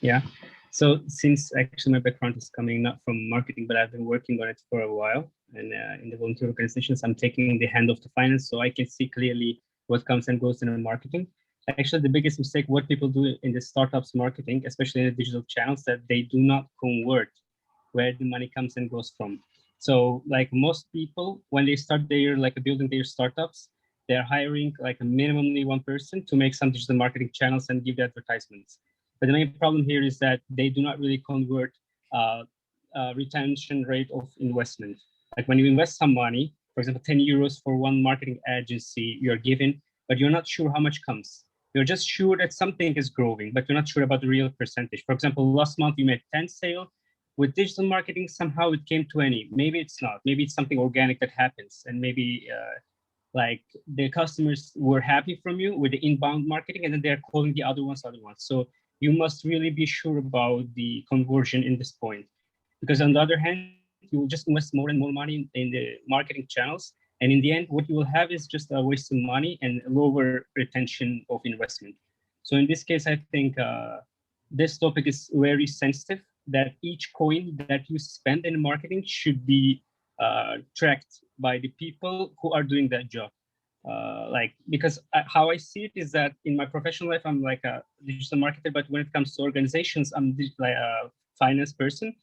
Yeah. So since actually my background is coming not from marketing, but I've been working on it for a while, and in the volunteer organizations, I'm taking the hand of the finance, so I can see clearly what comes and goes in the marketing. Actually, the biggest mistake what people do in the startups marketing, especially in the digital channels, that they do not convert where the money comes and goes from. So like most people, when they start their building their startups, they're hiring like a minimally one person to make some digital marketing channels and give the advertisements. But the main problem here is that they do not really convert retention rate of investment. Like when you invest some money, for example, 10 euros for one marketing agency you're given, but you're not sure how much comes. You're just sure that something is growing, but you're not sure about the real percentage. For example, last month you made 10 sales. With digital marketing, somehow it came 20. Maybe it's not. Maybe it's something organic that happens. And maybe like the customers were happy from you with the inbound marketing, and then they're calling the other ones. So you must really be sure about the conversion in this point. Because on the other hand, you will just invest more and more money in the marketing channels. And in the end, what you will have is just a waste of money and lower retention of investment. So in this case, I think this topic is very sensitive, that each coin that you spend in marketing should be tracked by the people who are doing that job. Because how I see it is that in my professional life, I'm like a digital marketer, but when it comes to organizations, I'm like a finance person.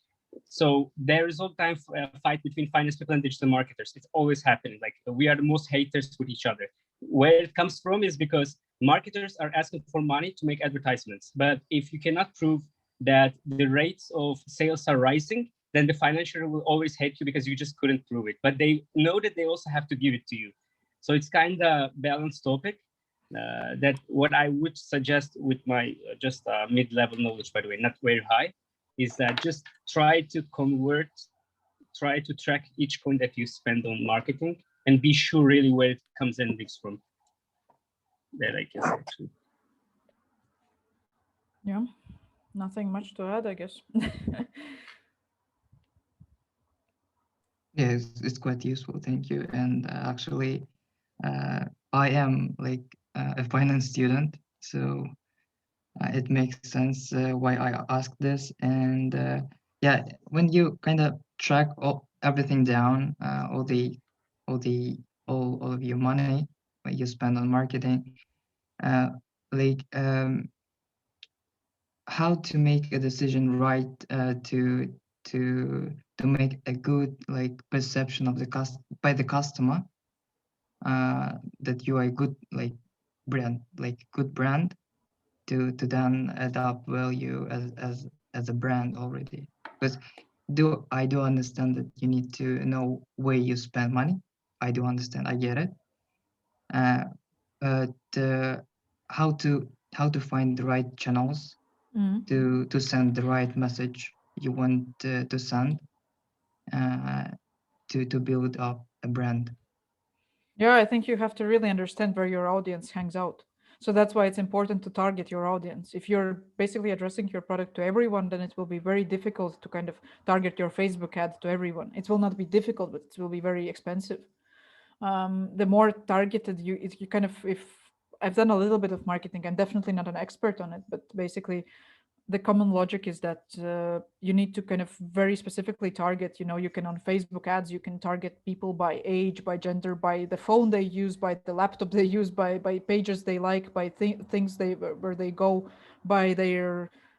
So there is all time a fight between finance people and digital marketers. It's always happening. Like we are the most haters with each other. Where it comes from is because marketers are asking for money to make advertisements. But if you cannot prove that the rates of sales are rising, then the financier will always hate you because you just couldn't prove it. But they know that they also have to give it to you. So it's kind of balanced topic. That what I would suggest with my just mid-level knowledge, by the way, not very high, is that just try to track each coin that you spend on marketing and be sure really where it comes and leaves from. That I guess actually. Yeah, nothing much to add, I guess. Yeah, it's quite useful. Thank you. And actually, I am like a finance student, so it makes sense why I asked this. And yeah, when you kind of track everything down, all of your money that you spend on marketing, like how to make a decision right to make a good like perception of by the customer, that you are a good brand, good brand to then adopt value as a brand already. Because I do understand that you need to know where you spend money. I do understand, I get it. But how to find the right channels to send the right message you want to send to build up a brand. Yeah, I think you have to really understand where your audience hangs out. So that's why it's important to target your audience. If you're basically addressing your product to everyone, then it will be very difficult to kind of target your Facebook ad to everyone. It will not be difficult, but it will be very expensive. The more targeted you kind of, if I've done a little bit of marketing, I'm definitely not an expert on it, but basically the common logic is that you need to kind of very specifically target, you can on Facebook ads, you can target people by age, by gender, by the phone they use, by the laptop they use, by pages they like, by things where they go, by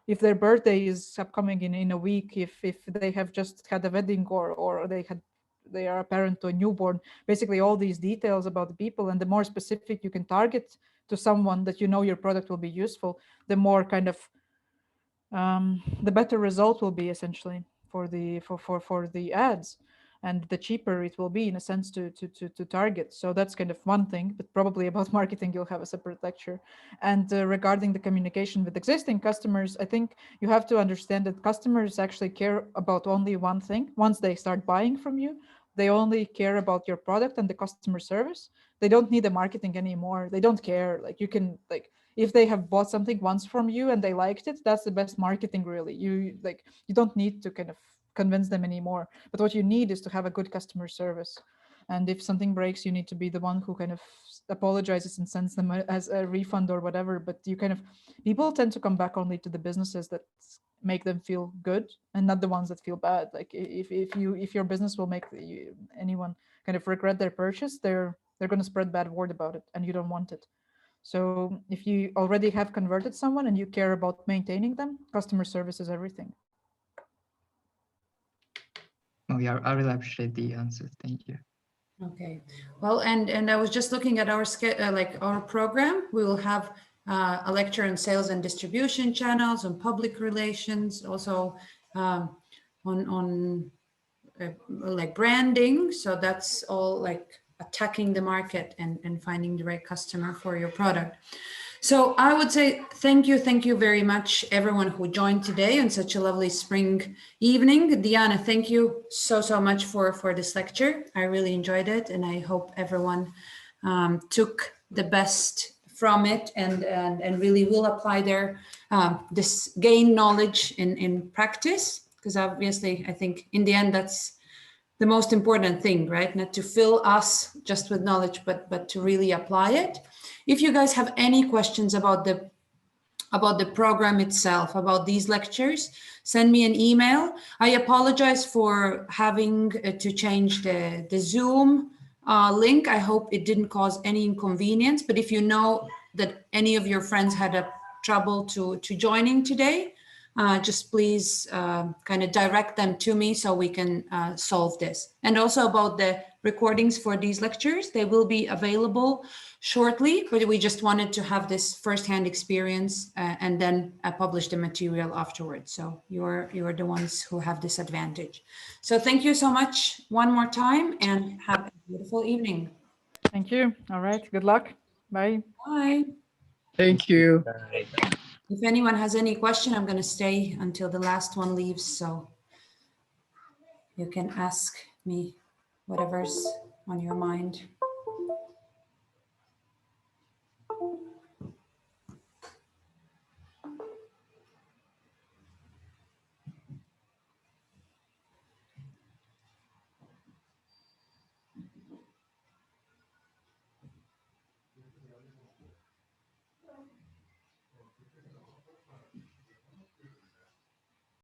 if their birthday is upcoming in a week, if they have just had a wedding or they are a parent to a newborn, basically all these details about the people. And the more specific you can target to someone that your product will be useful, the more kind of the better result will be essentially for the ads, and the cheaper it will be in a sense to target. So that's kind of one thing, but probably about marketing you'll have a separate lecture. And regarding the communication with existing customers, I think you have to understand that customers actually care about only one thing. Once they start buying from you, they only care about your product and the customer service. They don't need the marketing anymore. They don't care. Like, you can, like, if they have bought something once from you and they liked it, that's the best marketing, really. You don't need to kind of convince them anymore. But what you need is to have a good customer service. And if something breaks, you need to be the one who kind of apologizes and sends them as a refund or whatever. But people tend to come back only to the businesses that make them feel good, and not the ones that feel bad. Like, if your business will make anyone kind of regret their purchase, they're going to spread bad word about it, and you don't want it. So if you already have converted someone and you care about maintaining them, customer service is everything. Oh yeah, I really appreciate the answer. Thank you. Okay, well, and I was just looking at our our program. We will have a lecture on sales and distribution channels, on public relations, also on like branding. So that's all like attacking the market and finding the right customer for your product. So I would say thank you very much, everyone who joined today on such a lovely spring evening. Diāna, thank you so much for this lecture. I really enjoyed it, and I hope everyone took the best from it and really will apply their this gain knowledge in practice, because obviously I think in the end that's the most important thing, right? Not to fill us just with knowledge, but to really apply it. If you guys have any questions about the program itself, about these lectures, send me an email. I apologize for having to change the Zoom link. I hope it didn't cause any inconvenience, but if you know that any of your friends had a trouble to joining today, just please kind of direct them to me so we can solve this. And also about the recordings for these lectures, they will be available shortly, but we just wanted to have this firsthand experience and then publish the material afterwards. So you're the ones who have this advantage. So thank you so much one more time, and have a beautiful evening. Thank you. All right. Good luck. Bye. Bye. Thank you. Bye. If anyone has any question, I'm going to stay until the last one leaves, so you can ask me whatever's on your mind.